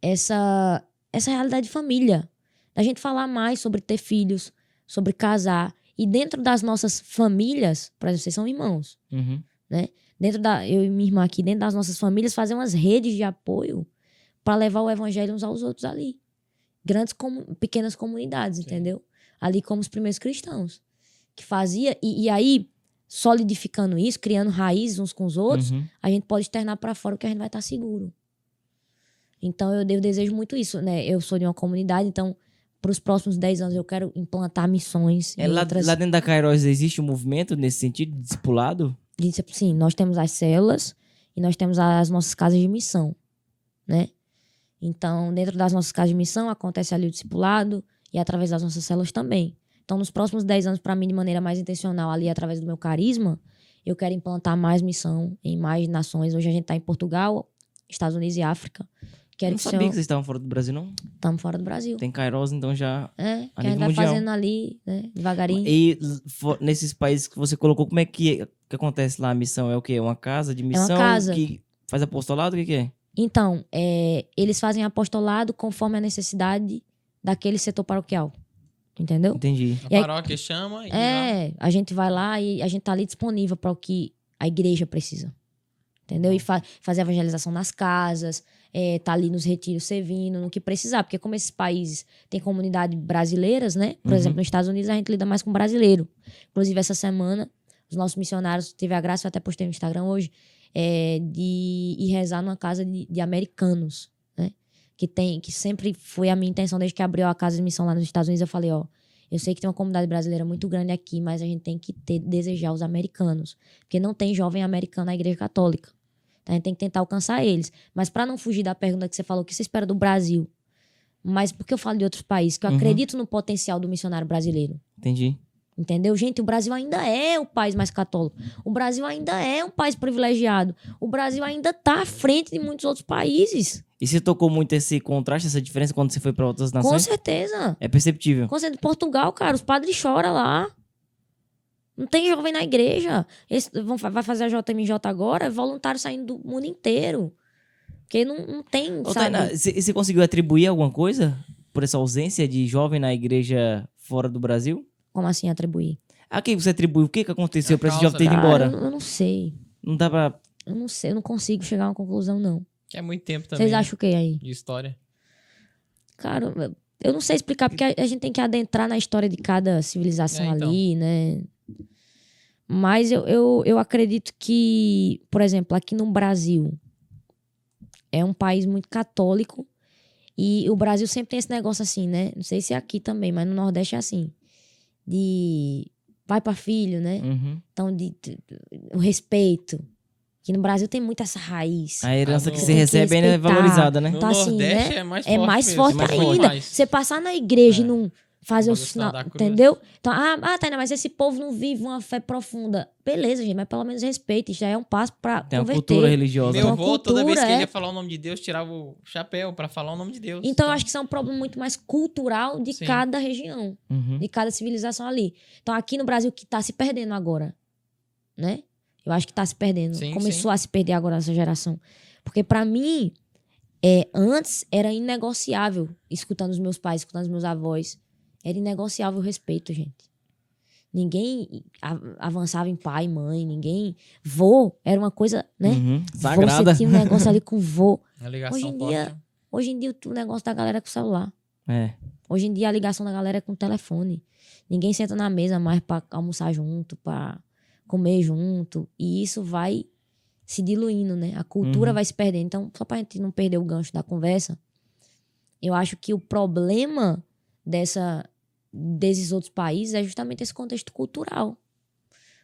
Essa realidade de família. A gente falar mais sobre ter filhos, sobre casar. E dentro das nossas famílias, por exemplo, vocês são irmãos, Uhum. né? Eu e minha irmã aqui, dentro das nossas famílias, fazer umas redes de apoio para levar o evangelho uns aos outros ali. Pequenas comunidades, sim, entendeu? Ali como os primeiros cristãos. Que fazia... E aí, solidificando isso, criando raízes uns com os outros, uhum, a gente pode externar para fora porque a gente vai estar seguro. Então, eu desejo muito isso, né? Eu sou de uma comunidade, então, para os próximos 10 anos, eu quero implantar missões. Lá dentro da Kairos existe um movimento nesse sentido, de discipulado? Sim, nós temos as células e nós temos as nossas casas de missão, né? Então, dentro das nossas casas de missão, acontece ali o discipulado e através das nossas células também. Então, nos próximos 10 anos, para mim, de maneira mais intencional, ali através do meu carisma, eu quero implantar mais missão em mais nações. Hoje a gente está em Portugal, Estados Unidos e África. Não sabia que vocês estavam fora do Brasil, não? Estamos fora do Brasil. Tem Kairos, então já... que a gente vai fazendo ali, né, devagarinho. E nesses países que você colocou, como é que que acontece lá? A missão é o quê? Uma casa de missão casa. que faz apostolado? O que é? Então, eles fazem apostolado conforme a necessidade daquele setor paroquial. Entendeu? Entendi. A E aí- paróquia chama e lá. A gente vai lá e a gente tá ali disponível para o que a igreja precisa. Entendeu? E fazer evangelização nas casas, tá ali nos retiros servindo, no que precisar. Porque como esses países têm comunidades brasileiras, né? Por Uhum. exemplo, nos Estados Unidos a gente lida mais com brasileiro. Inclusive, essa semana, os nossos missionários, teve a graça, eu até postei no Instagram hoje, de ir rezar numa casa de americanos, né? Que sempre foi a minha intenção, desde que abriu a casa de missão lá nos Estados Unidos, eu falei, ó, eu sei que tem uma comunidade brasileira muito grande aqui, mas a gente tem que desejar os americanos. Porque não tem jovem americano na igreja católica. Então a gente tem que tentar alcançar eles. Mas para não fugir da pergunta que você falou, o que você espera do Brasil? Mas por que eu falo de outros países? Que eu acredito no potencial do missionário brasileiro. Entendi. Entendeu? Gente, o Brasil ainda é o país mais católico. O Brasil ainda é um país privilegiado. O Brasil ainda tá à frente de muitos outros países. E você tocou muito esse contraste, essa diferença quando você foi para outras Com nações? certeza. É perceptível. Com certeza. Portugal, cara, os padres choram lá. Não tem jovem na igreja. Vai fazer a JMJ agora, é voluntário saindo do mundo inteiro. Porque não tem, Ô, sabe? Tainá, você conseguiu atribuir alguma coisa por essa ausência de jovem na igreja fora do Brasil? Como assim atribuir? A quem você atribui? O que aconteceu A para esse causa, jovem ter ido Cara, embora? eu não sei. Não dá pra... Eu não sei, eu não consigo chegar a uma conclusão, não. Que é muito tempo também. Vocês acham o que aí? De história. Cara, eu não sei explicar, porque a gente tem que adentrar na história de cada civilização Então. ali, né? Mas eu acredito que, por exemplo, aqui no Brasil, é um país muito católico e o Brasil sempre tem esse negócio assim, né? Não sei se é aqui também, mas no Nordeste é assim. De pai para filho, né? Uhum. Então, o respeito. Que no Brasil tem muito essa raiz. A herança Ah, que não. você Tem que recebe ainda é respeitar. valorizada, né? No Então, assim, Nordeste né, é mais É forte mais mesmo, forte mais ainda. mais. Você passar na igreja É. e não fazer o Fazer o sinal sinal, da cruz. entendeu? Então, Tainá, mas esse povo não vive uma fé profunda. Beleza, gente, mas pelo menos respeite. Isso já é um passo pra Tem uma converter. cultura religiosa. Meu uma avô, toda vez que cultura, ele ia falar o nome de Deus, tirava o chapéu pra falar o nome de Deus. Então, eu acho que isso é um problema muito mais cultural de Sim. cada região, Uhum. de cada civilização ali. Então, aqui no Brasil, que tá se perdendo agora, né? Eu acho que tá se perdendo. Sim, Começou a se perder agora nessa geração. Porque, pra mim, antes era inegociável, escutando os meus pais, escutando os meus avós. Era inegociável o respeito, gente. Ninguém avançava em pai, mãe, ninguém... Vô era uma coisa, né? Uhum. Vô, Sagrada. você tinha um negócio ali com vô. A ligação Hoje em forte. dia- Hoje em dia, o negócio da galera é com o celular. É. Hoje em dia, a ligação da galera é com o telefone. Ninguém senta na mesa mais pra almoçar junto, pra comer junto. E isso vai se diluindo, né? A cultura Uhum. vai se perdendo. Então, só pra gente não perder o gancho da conversa, eu acho que o problema desses outros países é justamente esse contexto cultural.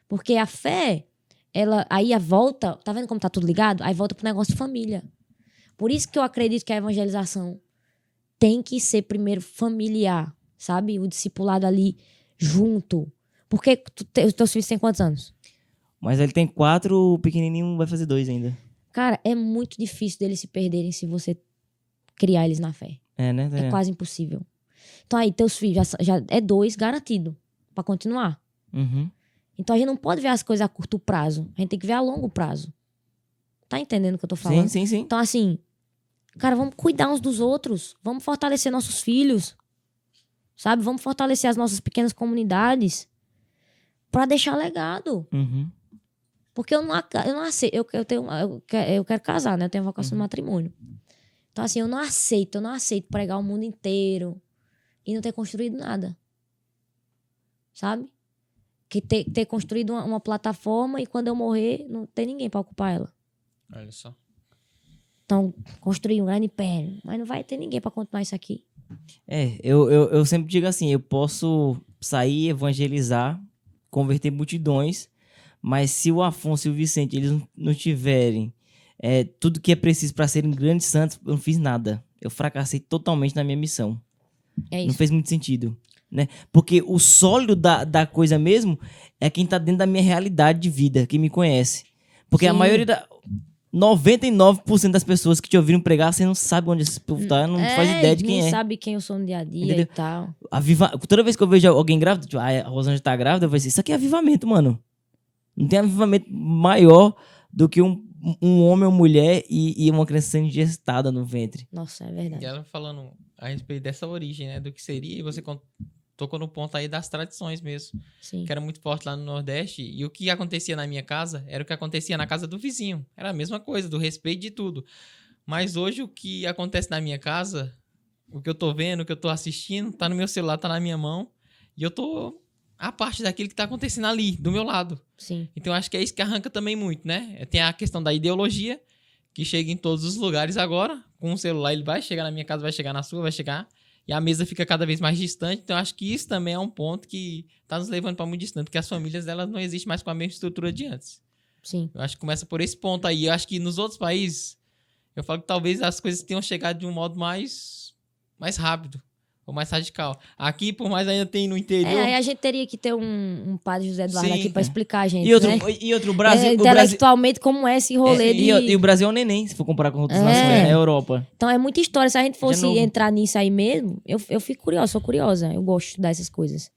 Porque a fé, ela aí a volta, tá vendo como tá tudo ligado? Aí volta pro negócio de família. Por isso que eu acredito que a evangelização tem que ser primeiro familiar, sabe? O discipulado ali junto. Porque os teus filhos têm quantos anos? Mas ele tem 4, o pequenininho vai fazer 2 ainda. Cara, é muito difícil deles se perderem se você criar eles na fé. É, né? É quase impossível. Então aí, teus filhos já é 2 garantido pra continuar. Uhum. Então a gente não pode ver as coisas a curto prazo. A gente tem que ver a longo prazo. Tá entendendo o que eu tô falando? Sim, sim, sim. Então assim, cara, vamos cuidar uns dos outros. Vamos fortalecer nossos filhos. Sabe? Vamos fortalecer as nossas pequenas comunidades pra deixar legado. Uhum. Porque eu não aceito. Eu quero casar, né? Eu tenho a vocação do matrimônio. Então, assim, eu não aceito pregar o mundo inteiro e não ter construído nada. Sabe? Que ter construído uma plataforma e quando eu morrer, não tem ninguém pra ocupar ela. Olha só. Então, construir um grande império, mas não vai ter ninguém pra continuar isso aqui. Eu sempre digo assim, eu posso sair, evangelizar, converter multidões, mas se o Afonso e o Vicente, eles não tiverem tudo que é preciso para serem grandes santos, eu não fiz nada. Eu fracassei totalmente na minha missão. É Não isso. fez muito sentido, né? Porque o sólido da coisa mesmo é quem tá dentro da minha realidade de vida, quem me conhece. Porque a Sim. maioria 99% das pessoas que te ouviram pregar, você não sabe onde esse povo tá, não faz ideia de quem não é. sabe quem eu sou no dia a dia Entendeu? e tal. Toda vez que eu vejo alguém grávida, tipo, a Rosângela tá grávida, eu vou dizer, isso aqui é avivamento, mano. Não tem avivamento maior do que um homem ou mulher e uma criança sendo gestada no ventre. Nossa, é E verdade. ela falando a respeito dessa origem, né? Do que seria, e você tocou no ponto aí das tradições mesmo, Sim. que era muito forte lá no Nordeste. E o que acontecia na minha casa era o que acontecia na casa do vizinho. Era a mesma coisa, do respeito de tudo. Mas hoje o que acontece na minha casa, o que eu tô vendo, o que eu tô assistindo, tá no meu celular, tá na minha mão. E eu tô a parte daquilo que tá acontecendo ali, do meu lado. Sim. Então eu acho que é isso que arranca também muito, né? Tem a questão da ideologia, que chega em todos os lugares agora. Com o celular ele vai chegar na minha casa, vai chegar na sua, vai chegar. E a mesa fica cada vez mais distante. Então eu acho que isso também é um ponto que tá nos levando para muito distante. Porque as famílias, elas não existem mais com a mesma estrutura de antes. Sim. Eu acho que começa por esse ponto aí. Eu acho que nos outros países, eu falo que talvez as coisas tenham chegado de um modo mais rápido. Ou mais radical. Aqui, por mais ainda tem no interior... Aí a gente teria que ter um padre José Eduardo Sim. aqui pra explicar a gente, E outro, né? o Brasil... o Brasil Intelectualmente, como é esse rolê de... e o Brasil é um neném, se for comparar com outras nações, né? Europa. Então é muita história. Se a gente fosse novo. entrar nisso aí mesmo, eu fico curiosa, sou curiosa. Eu gosto de estudar essas coisas.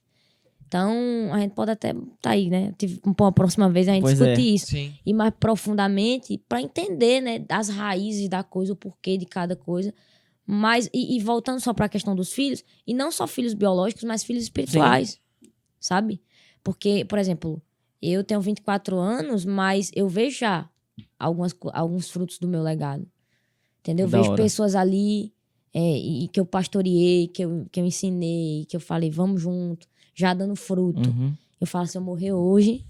Então, a gente pode até tá aí, né? Uma próxima vez a gente Pois discutir é. isso. Sim. E mais profundamente, pra entender, né? As raízes da coisa, o porquê de cada coisa. Mas, e voltando só pra questão dos filhos, e não só filhos biológicos, mas filhos espirituais, sabe? Porque, por exemplo, eu tenho 24 anos, mas eu vejo já alguns frutos do meu legado. Entendeu? Eu Da vejo hora. pessoas ali e que eu pastoreei, que eu ensinei, que eu falei, vamos junto, já dando fruto. Uhum. Eu falo, se eu morrer hoje,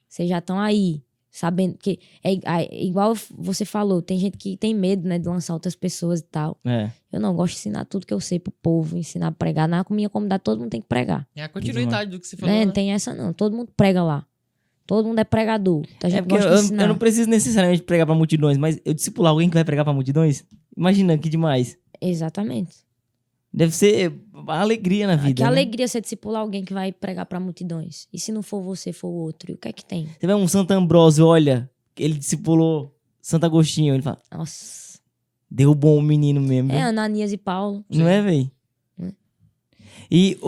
vocês já estão aí, sabendo que é igual você falou, tem gente que tem medo, né, de lançar outras pessoas e tal. É. Eu não gosto de ensinar tudo que eu sei pro povo, ensinar a pregar. Na minha comunidade, todo mundo tem que pregar. É a continuidade do que você falou, Né? né? Não tem essa, não. Todo mundo prega lá. Todo mundo é pregador. Então, a gente É porque gosta de ensinar. eu não preciso necessariamente pregar pra multidões, mas eu discipular alguém que vai pregar pra multidões, imagina que demais. Exatamente. Deve ser uma alegria na vida, Que né? alegria você discipular alguém que vai pregar pra multidões. E se não for você, for o outro? E o que é que tem? Você vê um Santo Ambrósio, olha, ele discipulou Santo Agostinho, ele fala, Nossa. derrubou um menino mesmo. É, viu? Ananias e Paulo. Não é, véi? Hum. E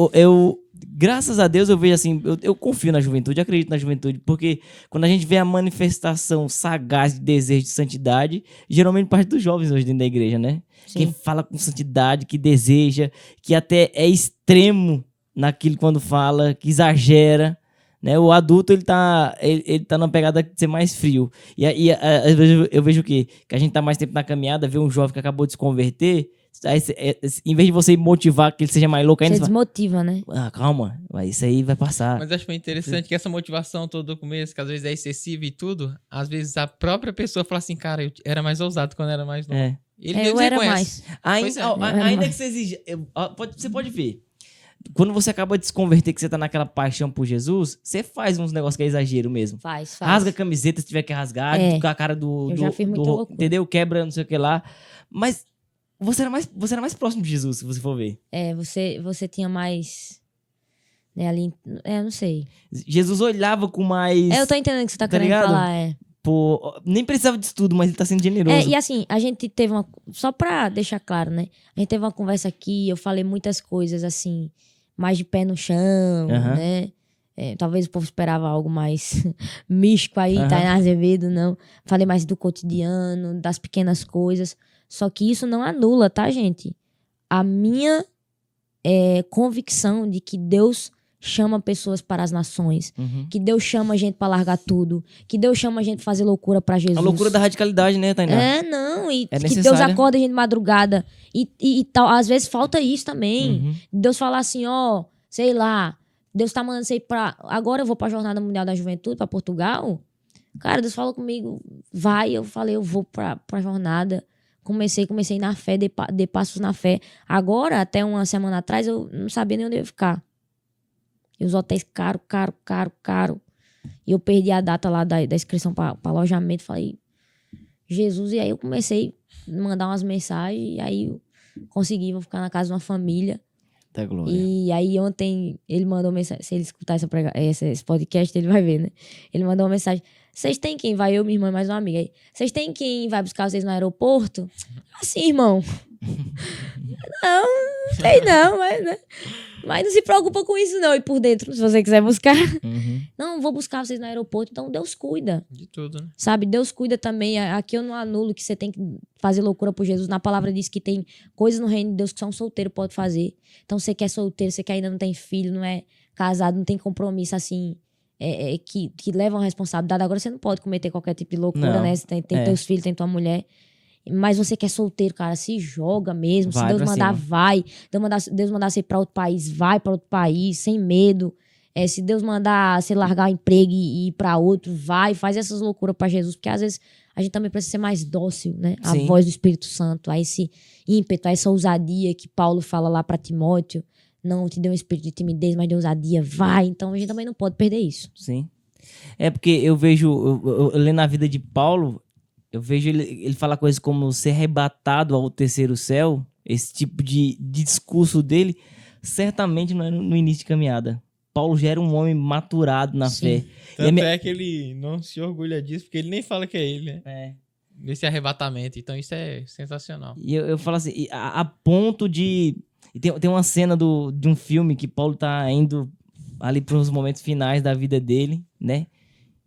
graças a Deus, eu vejo assim, eu confio na juventude, acredito na juventude, porque quando a gente vê a manifestação sagaz de desejo de santidade, geralmente parte dos jovens hoje dentro da igreja, né? Sim. Quem fala com santidade, que deseja, que até é extremo naquilo quando fala, que exagera, né? O adulto, ele tá numa pegada de ser mais frio. Às vezes eu vejo o quê? Que a gente tá mais tempo na caminhada, vê um jovem que acabou de se converter, aí, em vez de você motivar que ele seja mais louco ainda, Você você fala, desmotiva, né? calma, isso aí vai passar. Mas eu acho bem interessante que essa motivação toda do começo, que às vezes é excessiva e tudo, às vezes a própria pessoa fala assim, cara, eu era mais ousado quando era mais novo. É. Ele eu mesmo era reconhece. mais. Pois é. Ainda que você exija. Você pode ver. Quando você acaba de se converter, que você tá naquela paixão por Jesus, você faz uns negócios que é exagero mesmo. Faz. Rasga a camiseta se tiver que rasgar, É. com a cara do. Eu já fiz muita loucura. Entendeu? Quebra, não sei o que lá. Mas você era mais próximo de Jesus, se você for ver. É, você tinha mais... Né, ali... não sei. Jesus olhava com mais. Eu tô entendendo o que você tá Tá querendo ligado? falar, Pô, nem precisava de estudo, mas ele tá sendo generoso. E assim, a gente teve uma... Só pra deixar claro, né? A gente teve uma conversa aqui, eu falei muitas coisas, assim, mais de pé no chão, Aham. né? Talvez o povo esperava algo mais místico aí, Aham. Tainá Azevedo, não. Falei mais do cotidiano, das pequenas coisas. Só que isso não anula, tá, gente? A minha convicção de que Deus chama pessoas para as nações, Uhum. que Deus chama a gente pra largar tudo, que Deus chama a gente pra fazer loucura pra Jesus. A loucura da radicalidade, né, Tainá? Não, e É que Deus necessária. acorda a gente de madrugada. E tal, às vezes falta isso também. Uhum. Deus fala assim, ó, sei lá, Deus tá mandando você ir pra... Agora eu vou pra Jornada Mundial da Juventude, pra Portugal. Cara, Deus falou comigo, vai. Eu falei, eu vou pra jornada. Comecei na fé, dei passos na fé. Agora, até uma semana atrás, eu não sabia nem onde eu ia ficar. E os hotéis caro. E eu perdi a data lá da inscrição pra alojamento. Falei, Jesus. E aí eu comecei a mandar umas mensagens. E aí eu consegui, vou ficar na casa de uma família. Da glória. E aí ontem ele mandou mensagem. Se ele escutar esse podcast, ele vai ver, né? Ele mandou uma mensagem. Vocês têm quem vai? Eu, minha irmã e mais uma amiga. Aí, vocês têm quem vai buscar vocês no aeroporto? Assim, irmão. Não sei não, mas... Né? Mas não se preocupa com isso, não. E por dentro, se você quiser buscar. Uhum. Não, vou buscar vocês no aeroporto. Então, Deus cuida. De tudo, né? Sabe? Deus cuida também. Aqui eu não anulo que você tem que fazer loucura por Jesus. Na palavra diz que tem coisas no reino de Deus que só um solteiro pode fazer. Então, você que é solteiro, você que ainda não tem filho, não é casado, não tem compromisso, assim, que levam a responsabilidade. Agora, você não pode cometer qualquer tipo de loucura, Não. né? Você tem teus filhos, tem tua mulher. Mas você que é solteiro, cara, se joga mesmo. Se Vai Deus pra mandar, cima. vai. Deus mandar você ir pra outro país, vai pra outro país, sem medo. Se Deus mandar você largar o emprego e ir pra outro, vai. Faz essas loucuras pra Jesus. Porque às vezes a gente também precisa ser mais dócil, né? A Sim. voz do Espírito Santo, a esse ímpeto, a essa ousadia que Paulo fala lá pra Timóteo. Não te deu um espírito de timidez, mas de ousadia. Vai. Então a gente também não pode perder isso. Sim. É porque eu vejo, eu lendo a vida de Paulo, eu vejo ele falar coisas como ser arrebatado ao terceiro céu, esse tipo de discurso dele, certamente não é no início de caminhada. Paulo já era um homem maturado na Sim. fé. Tanto é que ele não se orgulha disso, porque ele nem fala que é ele, né? É. Desse arrebatamento. Então isso é sensacional. E eu falo assim, a ponto de... E tem uma cena de um filme que Paulo tá indo ali para os momentos finais da vida dele, né?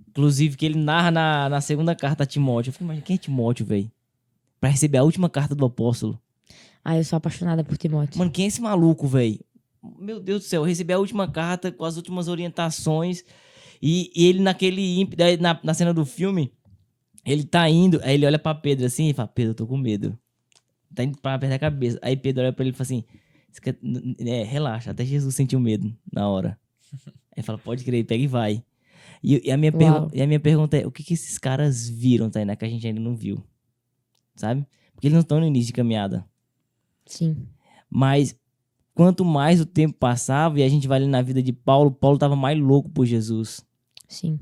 Inclusive, que ele narra na segunda carta a Timóteo. Eu falei, mas quem é Timóteo, velho? Pra receber a última carta do apóstolo. Eu sou apaixonada por Timóteo. Mano, quem é esse maluco, velho? Meu Deus do céu, eu recebi a última carta com as últimas orientações. E ele naquele ímpeto, na cena do filme, ele tá indo, aí ele olha pra Pedro assim e fala, Pedro, eu tô com medo. Tá indo pra perder a cabeça. Aí Pedro olha pra ele e fala assim, relaxa, até Jesus sentiu medo na hora. Aí ele fala, pode crer, pega e vai. E a minha pergunta é, o que esses caras viram, Tainá, que a gente ainda não viu? Sabe? Porque eles não estão no início de caminhada. Sim. Mas quanto mais o tempo passava e a gente vai ali na vida de Paulo, Paulo estava mais louco por Jesus. Sim.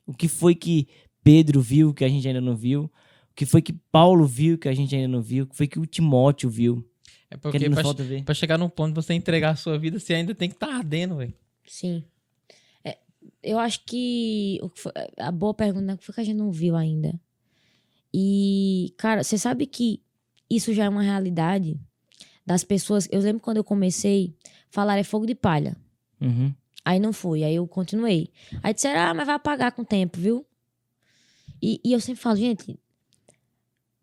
O que foi que Pedro viu que a gente ainda não viu? O que foi que Paulo viu que a gente ainda não viu? O que foi que o Timóteo viu? É Que porque nos falta ver. pra chegar num ponto de você entregar a sua vida, você ainda tem que estar ardendo, velho. Sim. Eu acho que a boa pergunta, né? O que foi que a gente não viu ainda? E, cara, você sabe que isso já é uma realidade das pessoas. Eu lembro quando eu comecei, falar é fogo de palha. Uhum. Aí não foi, aí eu continuei. Aí disseram, mas vai apagar com o tempo, viu? E eu sempre falo, gente,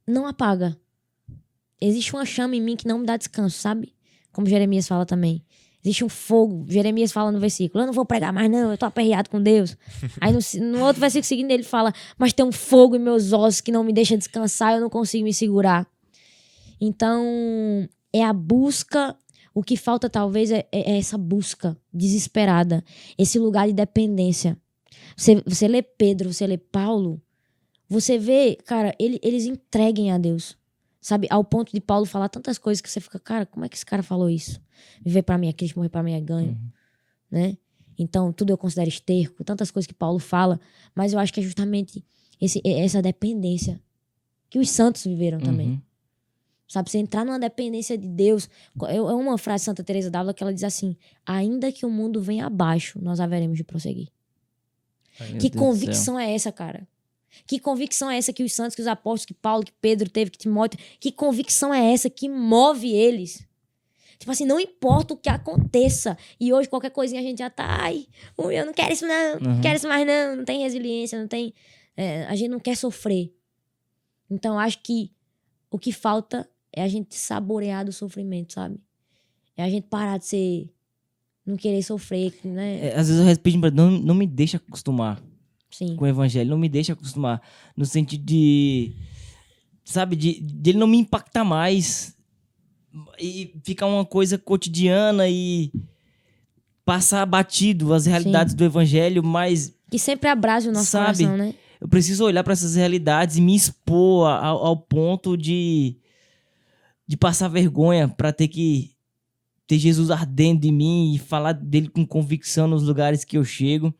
não apaga. Existe uma chama em mim que não me dá descanso, sabe? Como Jeremias fala também. Existe um fogo. Jeremias fala no versículo, eu não vou pregar mais não, eu tô aperreado com Deus. Aí no outro versículo seguinte ele fala, mas tem um fogo em meus ossos que não me deixa descansar, eu não consigo me segurar. Então, é a busca. O que falta talvez é essa busca desesperada. Esse lugar de dependência. Você lê Pedro, você lê Paulo, você vê, cara, eles entreguem a Deus. Sabe, ao ponto de Paulo falar tantas coisas que você fica, cara, como é que esse cara falou isso? Viver pra mim é Cristo, morrer pra mim é ganho, né? Então, tudo eu considero esterco, tantas coisas que Paulo fala, mas eu acho que é justamente essa dependência que os santos viveram também. Uhum. Sabe, você entrar numa dependência de Deus. É uma frase de Santa Teresa d'Ávila que ela diz assim, ainda que o mundo venha abaixo, nós haveremos de prosseguir. Meu Que Deus do convicção é essa, cara? Que convicção é essa que os santos, que os apóstolos, que Paulo, que Pedro teve, que Timóteo... Que convicção é essa que move eles? Tipo assim, não importa o que aconteça. E hoje, qualquer coisinha, a gente já tá... Ai, eu não quero isso não, não quero isso mais não. Não tem resiliência, não tem... a gente não quer sofrer. Então, acho que o que falta é a gente saborear do sofrimento, sabe? É a gente parar de ser... Não querer sofrer, né? Às vezes eu repito pra Deus, não me deixa acostumar Sim. com o evangelho, não me deixa acostumar no sentido de, sabe, de ele não me impactar mais e ficar uma coisa cotidiana e passar batido as realidades do evangelho, mas Que sempre abrase o nosso sabe, coração, né? eu preciso olhar para essas realidades e me expor ao ponto de passar vergonha para ter Jesus ardendo em mim e falar dele com convicção nos lugares que eu chego.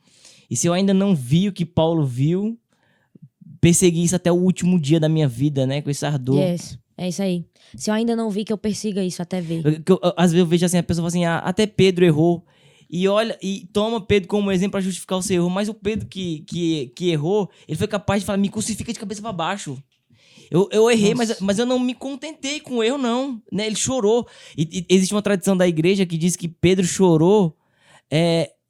E se eu ainda não vi o que Paulo viu, persegui isso até o último dia da minha vida, né? Com esse ardor. Yes. É isso aí. Se eu ainda não vi, que eu persiga isso até ver. Às vezes eu vejo assim, a pessoa fala assim, até Pedro errou. E olha, e toma Pedro como exemplo para justificar o seu erro. Mas o Pedro que errou, ele foi capaz de falar, me crucifica de cabeça para baixo. Eu errei, Nossa. mas eu não me contentei com o erro, não. Né? Ele chorou. E existe uma tradição da igreja que diz que Pedro chorou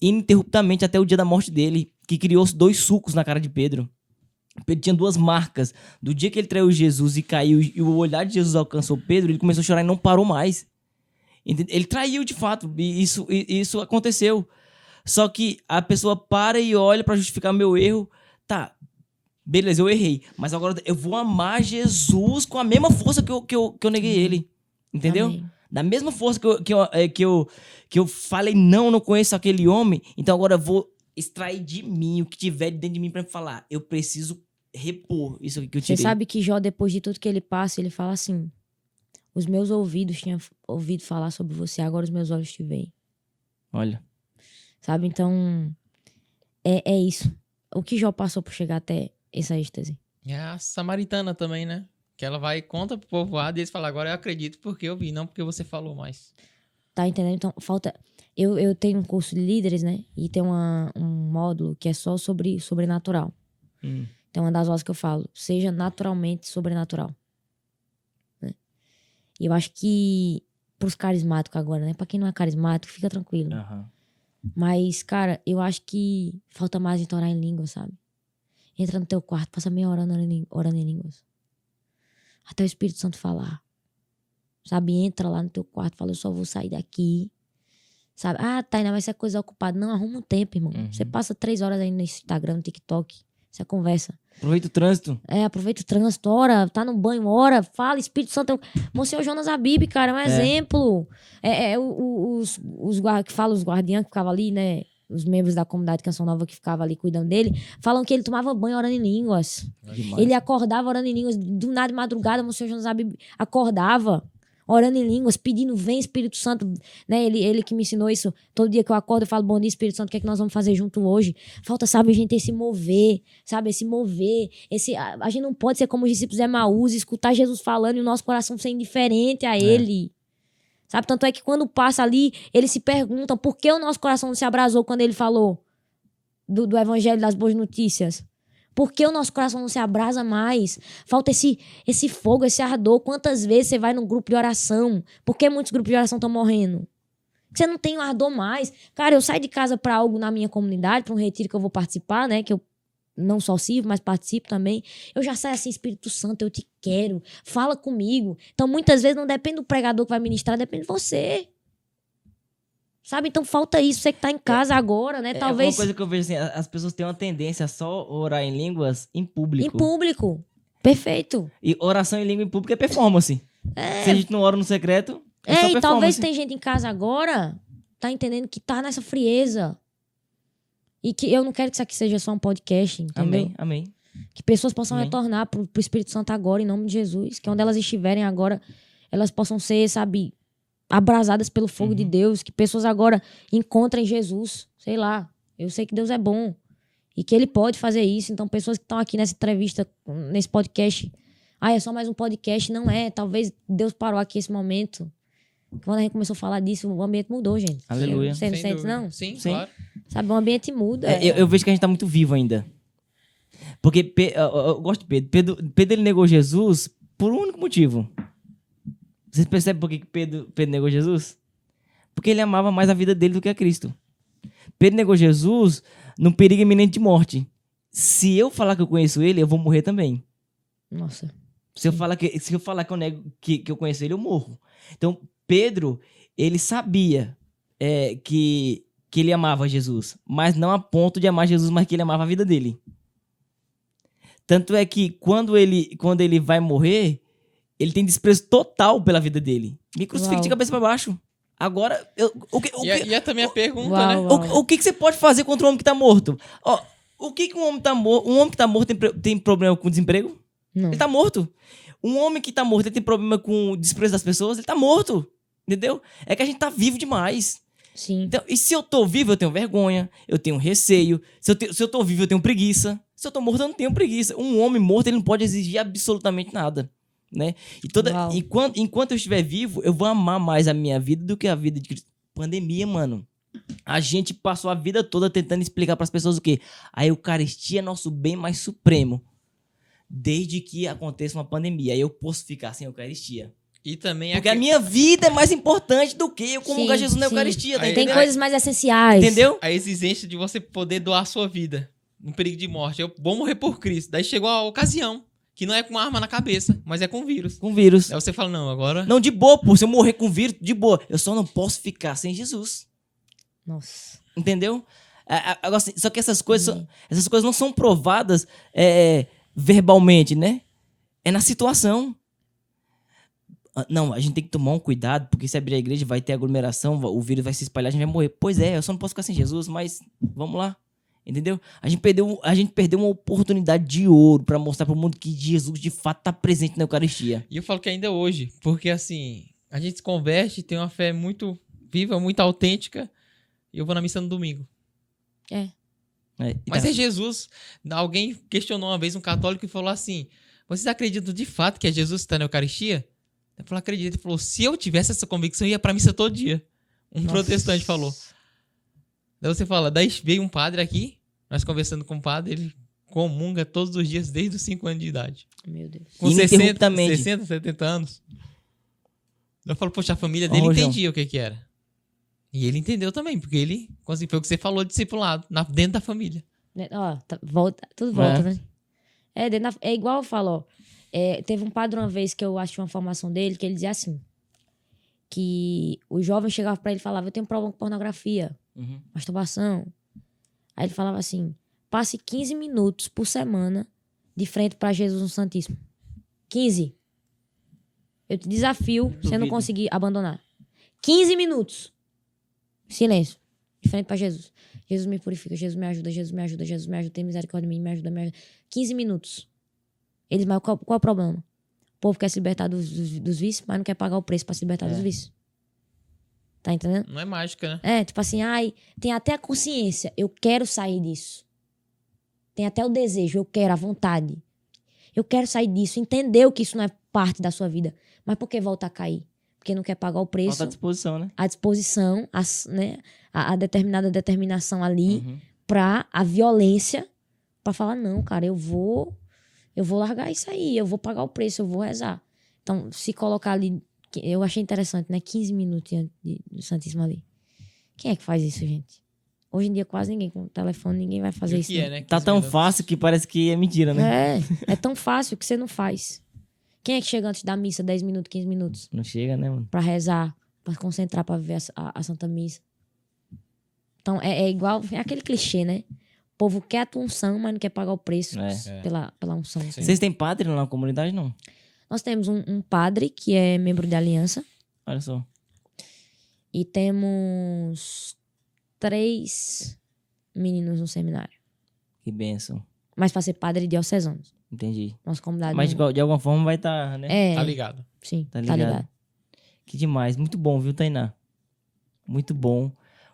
ininterruptamente até o dia da morte dele, que criou 2 sulcos na cara de Pedro. Pedro tinha 2 marcas. Do dia que ele traiu Jesus e caiu, e o olhar de Jesus alcançou Pedro, ele começou a chorar e não parou mais. Ele traiu de fato, e isso aconteceu. Só que a pessoa para e olha pra justificar meu erro. Tá, beleza, eu errei. Mas agora eu vou amar Jesus com a mesma força que eu neguei ele. Entendeu? Amém. Da mesma força que eu falei, não conheço aquele homem. Então agora eu vou extrair de mim o que tiver dentro de mim pra me falar. Eu preciso repor isso aqui que eu Você tirei. sabe que Jó, depois de tudo que ele passa, ele fala assim: os meus ouvidos tinham ouvido falar sobre você, agora os meus olhos te veem. Olha. Sabe? Então, é isso. O que Jó passou por chegar até essa êxtase. E a samaritana também, né? Que ela vai e conta pro povoado e eles falam, agora eu acredito porque eu vi, não porque você falou mais. Tá entendendo? Então, falta... Eu tenho um curso de líderes, né? E tem um módulo que é só sobre sobrenatural. Então, uma das aulas que eu falo, seja naturalmente sobrenatural. Né? E eu acho que pros carismáticos agora, né? Pra quem não é carismático, fica tranquilo. Aham. Mas, cara, eu acho que falta mais gente orar em línguas, sabe? Entra no teu quarto, passa meia hora orando em línguas. Até o Espírito Santo falar. Sabe? Entra lá no teu quarto, fala, eu só vou sair daqui. Sabe? Ah, Tainá, vai ser coisa ocupada. Não, arruma um tempo, irmão. Você passa 3 horas aí no Instagram, no TikTok. Você conversa. Aproveita o trânsito. Aproveita o trânsito, ora, tá no banho, ora, fala, Espírito Santo. Monsenhor Jonas Abib, cara, é um exemplo. Os que falam, os guardiães que ficavam ali, né? Os membros da comunidade Canção Nova que ficavam ali cuidando dele, falam que ele tomava banho orando em línguas. Demais. Ele acordava orando em línguas. Do nada de madrugada, Monsenhor Jonas Abib acordava orando em línguas, pedindo, vem Espírito Santo, né? Ele que me ensinou isso. Todo dia que eu acordo, eu falo, bom dia, Espírito Santo, o que é que nós vamos fazer junto hoje? Falta, sabe, a gente esse mover, sabe? Esse mover. A gente não pode ser como os discípulos de Emaús, escutar Jesus falando e o nosso coração ser indiferente a ele. Sabe? Tanto é que quando passa ali, eles se perguntam por que o nosso coração não se abrasou quando ele falou do Evangelho das Boas Notícias. Por que o nosso coração não se abrasa mais? Falta esse fogo, esse ardor. Quantas vezes você vai num grupo de oração? Por que muitos grupos de oração estão morrendo? Você não tem o ardor mais. Cara, eu saio de casa para algo na minha comunidade, para um retiro que eu vou participar, né? Que eu não só sirvo, mas participo também. Eu já saio assim, Espírito Santo, eu te quero. Fala comigo. Então, muitas vezes, não depende do pregador que vai ministrar, depende de você. Sabe? Então falta isso, você que tá em casa agora, né? Talvez. Uma coisa que eu vejo assim, as pessoas têm uma tendência a só orar em línguas em público. Em público. Perfeito. E oração em língua em público é performance. Se a gente não ora no secreto, é só E performance. talvez tem gente em casa agora, tá entendendo que tá nessa frieza. E que eu não quero que isso aqui seja só um podcast, entendeu? Amém, amém. Que pessoas possam Amém. retornar pro Espírito Santo agora, em nome de Jesus. Que onde elas estiverem agora, elas possam ser, sabe, abrasadas pelo fogo de Deus, que pessoas agora encontrem Jesus, sei lá, eu sei que Deus é bom e que Ele pode fazer isso, então pessoas que estão aqui nessa entrevista, nesse podcast, é só mais um podcast, não é, talvez Deus parou aqui esse momento, quando a gente começou a falar disso, o ambiente mudou, gente. Aleluia. Você não Sem sente, dúvida. não? Sim, Sim. claro. Sabe, o ambiente muda. Eu vejo que a gente tá muito vivo ainda. Porque eu gosto de Pedro. Pedro ele negou Jesus por um único motivo. Vocês percebem por que Pedro negou Jesus? Porque ele amava mais a vida dele do que a Cristo. Pedro negou Jesus num perigo iminente de morte. Se eu falar que eu conheço ele, eu vou morrer também. Nossa. Se eu falar que eu nego que eu conheço ele, eu morro. Então, Pedro, ele sabia que ele amava Jesus, mas não a ponto de amar Jesus, mas que ele amava a vida dele. Tanto é que quando ele vai morrer, ele tem desprezo total pela vida dele. Me crucifica Uau. de cabeça pra baixo. Agora, E é também a pergunta, Uau, né? uau. o que você pode fazer contra um homem que tá morto? Ó, o que um homem tá morto? Um homem que tá morto tem problema com desemprego? Não. Ele tá morto. Um homem que tá morto, ele tem problema com o desprezo das pessoas? Ele tá morto. Entendeu? É que a gente tá vivo demais. Sim. Então, e se eu tô vivo, eu tenho vergonha, eu tenho receio. Se eu tô vivo, eu tenho preguiça. Se eu tô morto, eu não tenho preguiça. Um homem morto, ele não pode exigir absolutamente nada. Né? Uau. Enquanto eu estiver vivo, eu vou amar mais a minha vida do que a vida de Cristo. Pandemia, mano. A gente passou a vida toda tentando explicar pras pessoas o quê? A Eucaristia é nosso bem mais supremo. desde que aconteça uma pandemia. Aí eu posso ficar sem Eucaristia. E também Porque a minha vida é mais importante do que eu comungar Sim, Jesus na sim. Eucaristia, tá Aí- Tem entendendo? coisas mais essenciais. Entendeu? a exigência de você poder doar a sua vida no perigo de morte. Eu vou morrer por Cristo. Daí chegou a ocasião, que não é com uma arma na cabeça, mas é com vírus. Com vírus. Aí você fala, não, agora... Não, de boa, pô. Se eu morrer com vírus, de boa. Eu só não posso ficar sem Jesus. Nossa. Entendeu? Agora, assim, só que essas coisas não são provadas verbalmente, né? É na situação. Não, a gente tem que tomar um cuidado, porque se abrir a igreja vai ter aglomeração, o vírus vai se espalhar, a gente vai morrer. Pois é, eu só não posso ficar sem Jesus, mas vamos lá. Entendeu? A gente perdeu uma oportunidade de ouro pra mostrar pro mundo que Jesus de fato tá presente na Eucaristia. E eu falo que ainda hoje, porque assim, a gente se converte, tem uma fé muito viva, muito autêntica, e eu vou na missa no domingo. Mas é Jesus. Alguém questionou uma vez um católico e falou assim, vocês acreditam de fato que é Jesus que está na Eucaristia? Ele falou, acredito. Ele falou, se eu tivesse essa convicção, eu ia pra missa todo dia. Um protestante falou. Daí você fala, daí veio um padre aqui, nós conversando com o padre, ele comunga todos os dias desde os 5 anos de idade. Meu Deus. Com 60, Ininterruptamente. 70 anos. Eu falo, poxa, a família dele Ó, João. entendia o que era. E ele entendeu também, porque ele conseguiu, foi o que você falou, discipulado, dentro da família. Né, ó, tudo volta, né? É igual eu falo, ó. Teve um padre uma vez que eu achei uma formação dele, que ele dizia assim, que o jovem chegava pra ele e falava, eu tenho problema com pornografia, Uhum. masturbação. Aí ele falava assim, passe 15 minutos por semana de frente pra Jesus no Santíssimo. 15. Eu te desafio, você não Duvido. conseguir abandonar. 15 minutos. Silêncio. De frente pra Jesus. Jesus me purifica, Jesus me ajuda, Jesus me ajuda, Jesus me ajuda, tem misericórdia de mim, me ajuda, me ajuda. 15 minutos. Eles, mas qual é o problema? O povo quer se libertar dos vícios, mas não quer pagar o preço pra se libertar dos vícios. Tá entendendo? Não é mágica, né? Tipo assim, tem até a consciência, eu quero sair disso. Tem até o desejo, eu quero, a vontade. Eu quero sair disso, entendeu que isso não é parte da sua vida. Mas por que volta a cair? Porque não quer pagar o preço, Falta à disposição, né? a disposição, né, a determinada determinação ali Uhum. pra a violência, pra falar, não, cara, eu vou largar isso aí, eu vou pagar o preço, eu vou rezar. Então, se colocar ali, eu achei interessante, né, 15 minutos do Santíssimo ali. Quem é que faz isso, gente? Hoje em dia quase ninguém com telefone, ninguém vai fazer E o isso. que não. é, né? Tá 15 tão minutos. fácil que parece que é mentira, né? É tão fácil que você não faz. Quem é que chega antes da missa 10 minutos, 15 minutos? Não chega, né, mano? Pra rezar, pra se concentrar, pra ver a Santa Missa. Então, é igual, é aquele clichê, né? O povo quer a tua unção, mas não quer pagar o preço É. pela unção. Vocês têm padre lá na comunidade, não? Nós temos um padre que é membro da aliança Olha só. e temos 3 meninos no seminário. Que bênção. Mas pra ser padre diocesano. Entendi. Nossa comunidade. Mas não- de alguma forma vai estar, né? Tá ligado. Sim, Tá tá ligado. ligado. Que demais. Muito bom, viu, Tainá? Muito bom.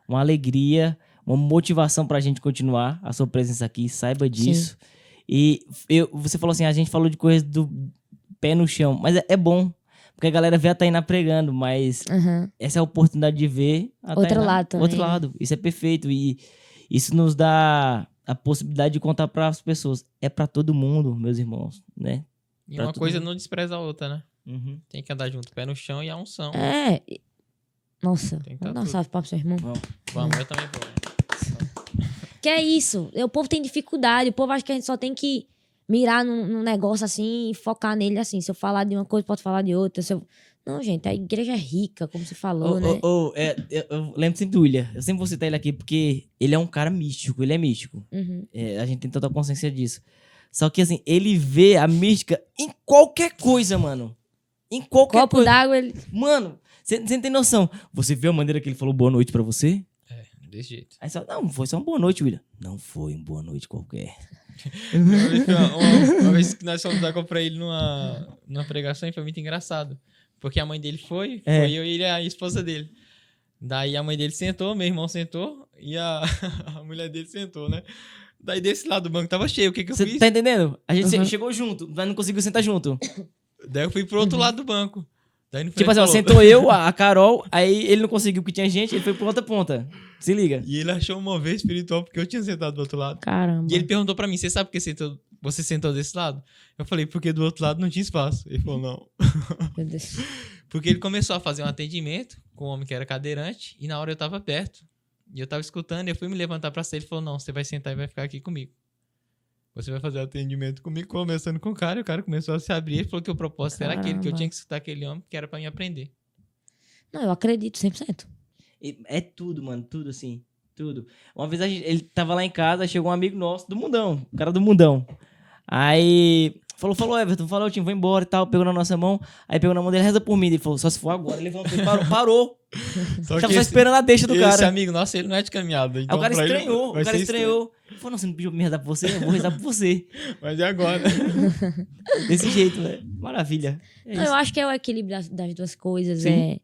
Uma alegria, uma motivação pra gente continuar a sua presença aqui. Saiba disso. E você falou assim, a gente falou de coisas do pé no chão. Mas é bom. Porque a galera vê a Tainá pregando, mas Aham. essa é a oportunidade de ver a Outro Tainá. lado também, Outro né? lado. Isso é perfeito. E isso nos dá a possibilidade de contar para as pessoas. É para todo mundo, meus irmãos, né? E Pra uma todo coisa mundo. não despreza a outra, né? Uhum. Tem que andar junto, pé no chão e a unção. Nossa, Tem que tá vamos dar um tudo. salve pro seu irmão. Vamos, eu também vou. Que é isso. O povo tem dificuldade. O povo acha que a gente só tem que mirar num negócio assim e focar nele assim. Se eu falar de uma coisa, pode falar de outra. Não, gente, a igreja é rica, como você falou, né? Eu lembro sempre do William. Eu sempre vou citar ele aqui porque ele é um cara místico. Ele é místico. Uhum. A gente tem total consciência disso. Só que, assim, ele vê a mística em qualquer coisa, mano. Em qualquer Copo coisa. d'água, ele... Mano, você não tem noção. Você viu a maneira que ele falou boa noite pra você? Desse jeito. Aí você fala, não, foi só uma boa noite, William. Não foi uma boa noite qualquer. Uma vez que nós fomos dar pra ele numa pregação e foi muito engraçado. Porque a mãe dele foi eu e a esposa dele. Daí a mãe dele sentou, meu irmão sentou e a mulher dele sentou, né? Daí desse lado do banco tava cheio, o que eu Você fiz? tá entendendo? A gente Uhum. chegou junto, mas não conseguiu sentar junto. Daí eu fui pro outro lado do banco. Daí no Tipo assim, ó, sentou eu, a Carol, aí ele não conseguiu porque tinha gente, ele foi pra outra ponta. Se liga. E ele achou uma vez espiritual porque eu tinha sentado do outro lado. Caramba. E ele perguntou pra mim, você sabe por que sentou você sentou desse lado? Eu falei, porque do outro lado não tinha espaço. Ele falou, não. Meu Deus. Porque ele começou a fazer um atendimento com um homem que era cadeirante e na hora eu tava perto. E eu tava escutando e eu fui me levantar pra sair. Ele falou, não, você vai sentar e vai ficar aqui comigo. Você vai fazer atendimento comigo, começando com o cara. E o cara começou a se abrir. Ele falou que o propósito era aquele, que eu Caramba. tinha que escutar aquele homem, que era pra mim aprender. Não, eu acredito 100%. É tudo, mano, tudo assim, tudo. Uma vez ele tava lá em casa, chegou um amigo nosso do Mundão, o cara do Mundão. Aí falou, Everton, falou, Tim, vou embora e tal, pegou na nossa mão, aí pegou na mão dele, reza por mim, ele falou, só se for agora, ele levantou e parou. Só Tava só esperando a deixa do esse cara. amigo nosso, ele não é de caminhada. Aí Então o cara pra ele estranhou, vai ser estranho. Ele falou, não, você não pediu pra me rezar por você? Eu vou rezar por você. Mas é agora. Desse jeito, velho. Maravilha. É Não, isso. eu acho que é o equilíbrio das duas coisas. Sim.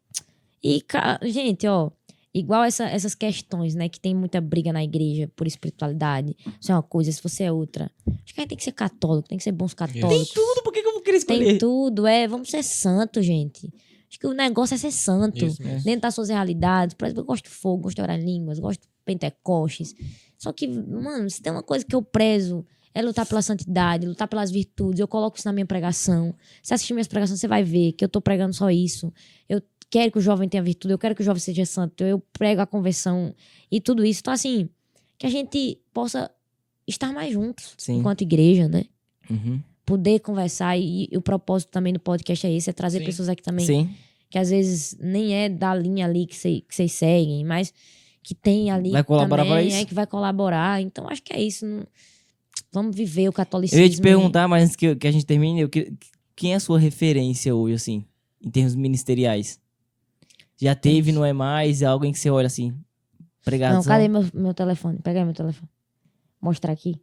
E, gente, ó, igual essas questões, né, que tem muita briga na igreja por espiritualidade. Se é uma coisa, se você é outra. Acho que a gente tem que ser católico, tem que ser bons católicos. Tem tudo, por que eu vou querer escolher? Tem tudo, vamos ser santos, gente. Acho que o negócio é ser santo. Isso mesmo. Dentro das suas realidades. Por exemplo, eu gosto de fogo, gosto de orar em línguas, gosto de pentecostes. Só que, mano, se tem uma coisa que eu prezo, é lutar pela santidade, lutar pelas virtudes. Eu coloco isso na minha pregação. Se assistir minhas pregações, você vai ver que eu tô pregando só isso. Eu quero que o jovem tenha virtude, eu quero que o jovem seja santo. Eu prego a conversão e tudo isso. Então, assim, que a gente possa estar mais juntos Sim. enquanto igreja, né? Uhum. Poder conversar. E o propósito também do podcast é esse, é trazer Sim. pessoas aqui também Sim. que às vezes nem é da linha ali que vocês seguem, mas que tem ali Vai colaborar também, pra isso. que vai colaborar. Então, acho que é isso. Vamos viver o Eu catolicismo. ia te perguntar, mas antes que a gente termine, quem é a sua referência hoje, assim, em termos ministeriais? Já teve, não é mais? É alguém que você olha assim, pregação? Não, cadê meu telefone? Pega aí meu telefone. Mostrar aqui.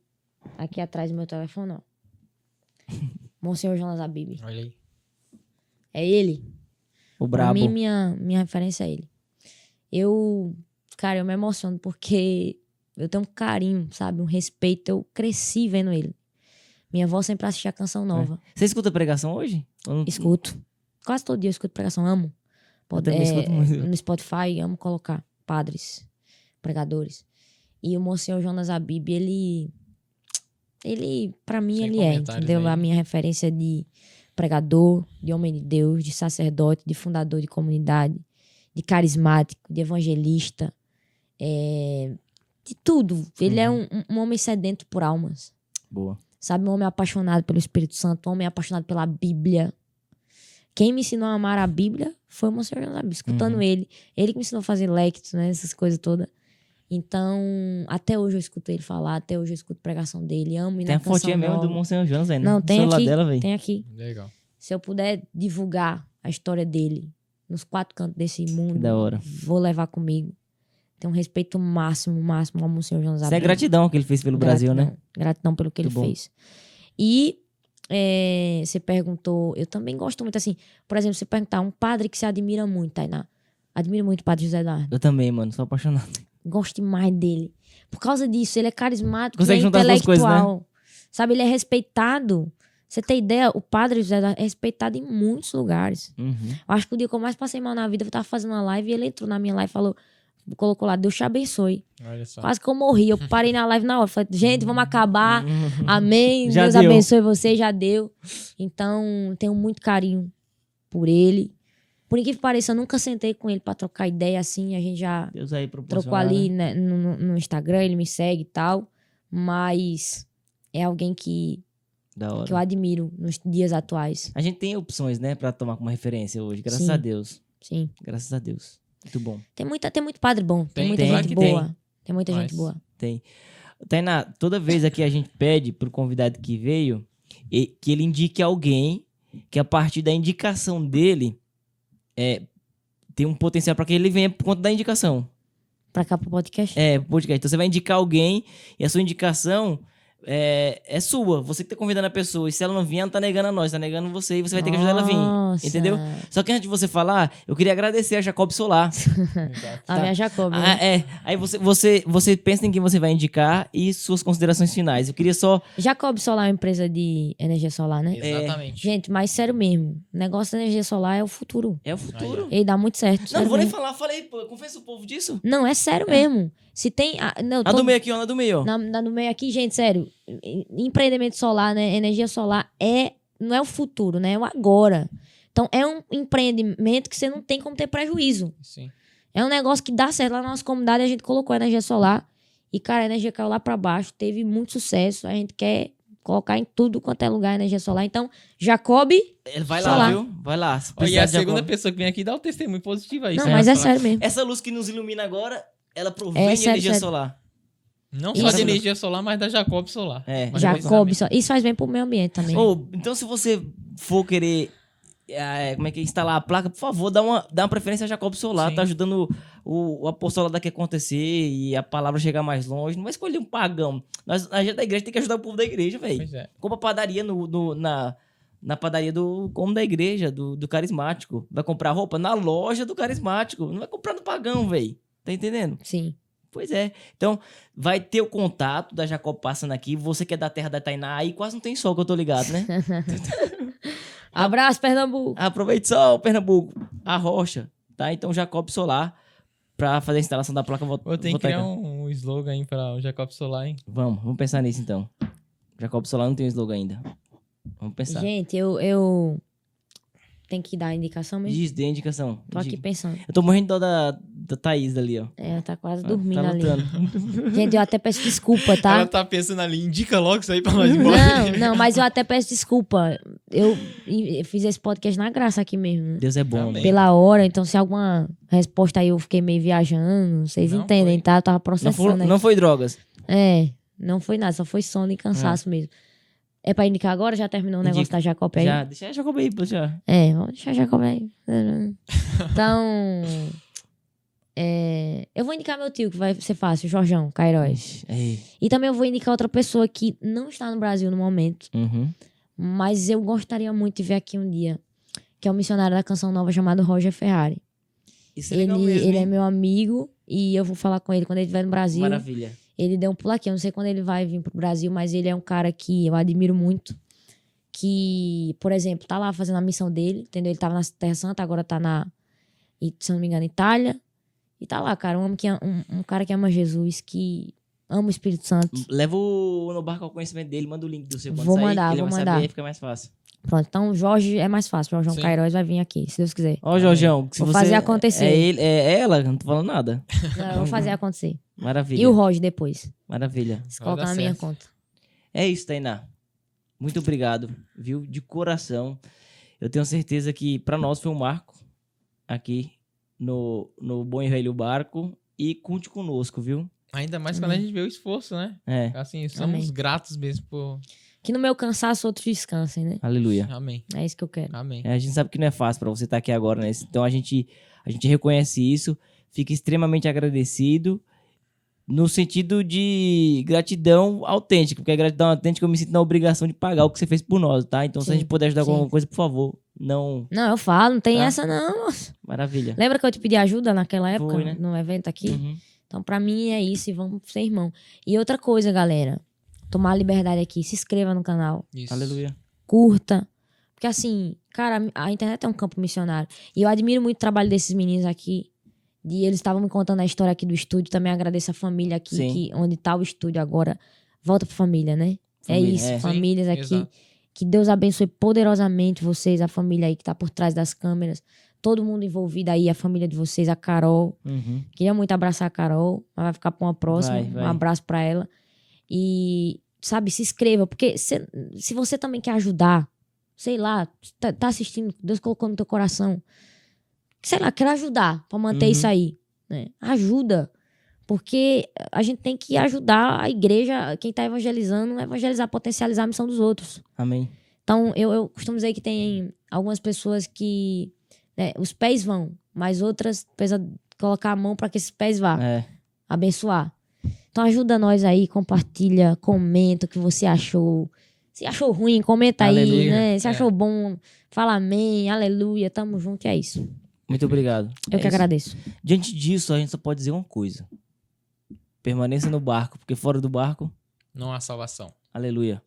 Aqui atrás do meu telefone, ó. Monsenhor Jonas Abib. Olha aí. É ele. O Pra brabo. mim, minha referência é ele. Cara, eu me emociono porque eu tenho um carinho, sabe? Um respeito. Eu cresci vendo ele. Minha avó sempre assistia a Canção Nova. Você escuta pregação hoje? Ou não- Escuto. Quase todo dia eu escuto pregação. Amo. Eu também escuto muito. No Spotify, amo colocar padres, pregadores. E o Monsenhor Jonas Abib, ele pra mim, Sem ele é, comentários entendeu? aí. A minha referência de pregador, de homem de Deus, de sacerdote, de fundador de comunidade, de carismático, de evangelista, de tudo. Ele é um homem sedento por almas, Boa. sabe? Um homem apaixonado pelo Espírito Santo, um homem apaixonado pela Bíblia. Quem me ensinou a amar a Bíblia foi o Monsenhor Jonas Abib, escutando ele. Ele que me ensinou a fazer lectos, né? Essas coisas todas. Então, até hoje eu escuto ele falar, até hoje eu escuto pregação dele, amo ir Tem na a fotinha Canção mesmo Nova. do Monsenhor Jonas, velho. Não, no tem celular aqui, dela, velho. tem aqui. Legal. Se eu puder divulgar a história dele nos 4 cantos desse mundo, Que da hora. vou levar comigo. Tenho um respeito máximo ao Monsenhor Jonas Isso é Abib. gratidão que ele fez pelo Brasil, né? Gratidão pelo que Muito ele bom. fez. E você perguntou, eu também gosto muito assim, por exemplo, você perguntar um padre que você admira muito, Tainá. Admiro muito o padre José Eduardo. Eu também, mano. Sou apaixonado. Gosto demais dele. Por causa disso, ele é carismático, Consegue ele é juntar as duas coisas, né? intelectual. Sabe, ele é respeitado. Você tem ideia, o padre José Eduardo é respeitado em muitos lugares. Uhum. Eu acho que o dia que eu mais passei mal na vida, eu tava fazendo uma live e ele entrou na minha live e falou, colocou lá, Deus te abençoe. Olha só. Quase que eu morri. Eu parei na live na hora. Falei, gente, vamos acabar. Amém. Já Deus deu. abençoe você, já deu. Então, tenho muito carinho por ele. Por incrível que pareça, eu nunca sentei com ele pra trocar ideia assim. A gente já Deus aí trocou proporcionar, ali, né? né, no Instagram, ele me segue e tal. Mas é alguém que Da hora. eu admiro nos dias atuais. A gente tem opções, né, pra tomar como referência hoje. Graças Sim. a Deus. Sim. Graças a Deus. Muito bom. Tem muito padre bom. Tem Tem, muita tem, gente tem. boa. Tem muita Mas- gente boa. Tem. Tainá, toda vez aqui a gente pede pro convidado que veio que ele indique alguém que a partir da indicação dele tem um potencial pra que ele venha por conta da indicação. Pra cá pro podcast. Podcast. Então você vai indicar alguém e a sua indicação é sua. Você que tá convidando a pessoa. E se ela não vier, ela não tá negando a nós, tá negando você. E você vai ter que ajudar ela a vir. Nossa. Entendeu? Só que antes de você falar, eu queria agradecer a Jacob Solar. Exato. A minha Jacob. né? Aí você pensa em quem você vai indicar e suas considerações finais. Eu queria só. Jacob Solar é uma empresa de energia solar, né? Exatamente. Gente, mas sério mesmo. O negócio da energia solar é o futuro. É o futuro. Ele dá muito certo. Não, sério não vou nem mesmo. falar. Falei, pô, confessa o povo disso. Não, é sério mesmo. Se tem... não, A do meio aqui, ó, na do meio, ó. no meio aqui, gente, sério. Empreendimento solar, né? Energia solar não é o futuro, né? É o agora. Então, é um empreendimento que você não tem como ter prejuízo. Sim. É um negócio que dá certo. Lá na nossa comunidade, a gente colocou energia solar. E, cara, a energia caiu lá pra baixo. Teve muito sucesso. A gente quer colocar em tudo quanto é lugar energia solar. Então, Jacob... Vai solar. lá, viu? Vai lá. Se E precisar a de segunda Jacob. pessoa que vem aqui dá um testemunho positivo aí. Não, certo? mas é Falar- sério mesmo. Essa luz que nos ilumina agora, ela provém de sério, energia sério. solar. Não só Isso. de energia solar, mas da Jacob Solar. É. Mas Jacob, isso faz bem pro meio ambiente também. Então, se você for querer instalar a placa, por favor, dá uma preferência a Jacob Solar. Sim. Tá ajudando o apostolado daqui a acontecer e a palavra chegar mais longe. Não vai escolher um pagão. A gente da igreja tem que ajudar o povo da igreja, velho. Pois é. Compra padaria na padaria do como da igreja, do carismático. Vai comprar roupa na loja do carismático. Não vai comprar no pagão, velho. Tá entendendo? Sim. Pois é. Então, vai ter o contato da Jacob passando aqui. Você que é da terra da Tainá, aí quase não tem sol, que eu tô ligado, né? Abraço, Pernambuco. Aproveite sol, Pernambuco. A rocha, tá? Então, Jacob Solar, pra fazer a instalação da placa, Eu tenho que vou criar tacar. um slogan aí pra o Jacob Solar, hein? Vamos pensar nisso, então. Jacob Solar não tem um slogan ainda. Vamos pensar. Gente, eu tenho que dar a indicação mesmo. Diz, dê a indicação. Tô aqui Diga. pensando. Eu tô morrendo de dó da Thaís ali, ó. Ela tá quase dormindo tá ali. lutando. Gente, eu até peço desculpa, tá? Ela tá pensando ali, indica logo isso aí pra nós embora. Não, mas eu até peço desculpa. Eu fiz esse podcast na graça aqui mesmo. Né? Deus é bom, Amém. né? Pela hora, então se alguma resposta aí eu fiquei meio viajando, vocês Não entendem, foi. tá? Eu tava Não processando aí. não foi drogas. Não foi nada, só foi sono e cansaço mesmo. É pra indicar agora? Já terminou o negócio Indica. da Jacob aí? Já, deixa a Jacob aí, pô, já. Vamos deixar a Jacob aí. Então, eu vou indicar meu tio, que vai ser fácil, Jorjão, Queiroz. Ei. E também eu vou indicar outra pessoa que não está no Brasil no momento, Uhum. mas eu gostaria muito de ver aqui um dia, que é um missionário da Canção Nova chamado Roger Ferrari. Isso é legal mesmo, Ele é hein? meu amigo e eu vou falar com ele quando ele estiver no Brasil. Maravilha. Ele deu um pulo aqui, eu não sei quando ele vai vir pro Brasil, mas ele é um cara que eu admiro muito. Que, por exemplo, tá lá fazendo a missão dele, entendeu? Ele tava na Terra Santa, agora tá se não me engano, Itália. E tá lá, cara, um cara que ama Jesus, que ama o Espírito Santo. Leva o no barco ao conhecimento dele, manda o link do seu quando Vou sair, mandar, que ele vou vai mandar. saber, aí fica mais fácil. Pronto, então o Jorge é mais fácil. O Jorjão Sim. Queiroz vai vir aqui, se Deus quiser. Ó, Jorjão, se Vou você... fazer acontecer. É ela, não tô falando nada. Eu vou fazer acontecer. Maravilha. E o Roger depois. Maravilha. Se Vai colocar dar na minha certo. conta. É isso, Tainá. Muito obrigado, viu? De coração. Eu tenho certeza que pra nós foi um marco aqui no Bom e Velho Barco. E conte conosco, viu? Ainda mais quando a gente vê o esforço, né? É. Assim, somos Amém. gratos mesmo por... Que no meu cansaço outros descansem, né? Aleluia. Amém. É isso que eu quero. Amém. A gente sabe que não é fácil pra você estar aqui agora, né? Então a gente reconhece isso, fica extremamente agradecido no sentido de gratidão autêntica, porque a gratidão autêntica eu me sinto na obrigação de pagar o que você fez por nós, tá? Então se a Sim, gente puder ajudar com sim. alguma coisa, por favor, não... Não, eu falo, não tem Tá. essa não, moço. Maravilha. Lembra que eu te pedi ajuda naquela época, Foi, né? no evento aqui? Uhum. Então, pra mim é isso e vamos ser irmão. E outra coisa, galera. Tomar a liberdade aqui. Se inscreva no canal. Isso. Aleluia. Curta. Porque assim, cara, a internet é um campo missionário. E eu admiro muito o trabalho desses meninos aqui. Eles estavam me contando a história aqui do estúdio. Também agradeço a família aqui, Sim. onde tá o estúdio agora. Volta pra família, né? Família, é isso, é. famílias Sim, aqui. exato. Que Deus abençoe poderosamente vocês, a família aí que tá por trás das câmeras. Todo mundo envolvido aí, a família de vocês, a Carol. Uhum. Queria muito abraçar a Carol, mas vai ficar pra uma próxima. Vai. Um abraço pra ela. E, sabe, se inscreva, porque se você também quer ajudar, sei lá, tá assistindo, Deus colocou no teu coração, sei lá, quer ajudar pra manter Uhum. isso aí, né? Ajuda. Porque a gente tem que ajudar a igreja, quem tá evangelizando, evangelizar, potencializar a missão dos outros. Amém. Então, eu costumo dizer que tem algumas pessoas que, né, os pés vão, mas outras precisa colocar a mão para que esses pés vá, É. abençoar. Então ajuda nós aí, compartilha, comenta o que você achou. Se achou ruim, comenta aí, Aleluia. né? Se É. achou bom, fala amém, aleluia, tamo junto, é isso. Muito obrigado. Eu É que isso. agradeço. Diante disso, a gente só pode dizer uma coisa. Permaneça no barco, porque fora do barco, Não há salvação. aleluia.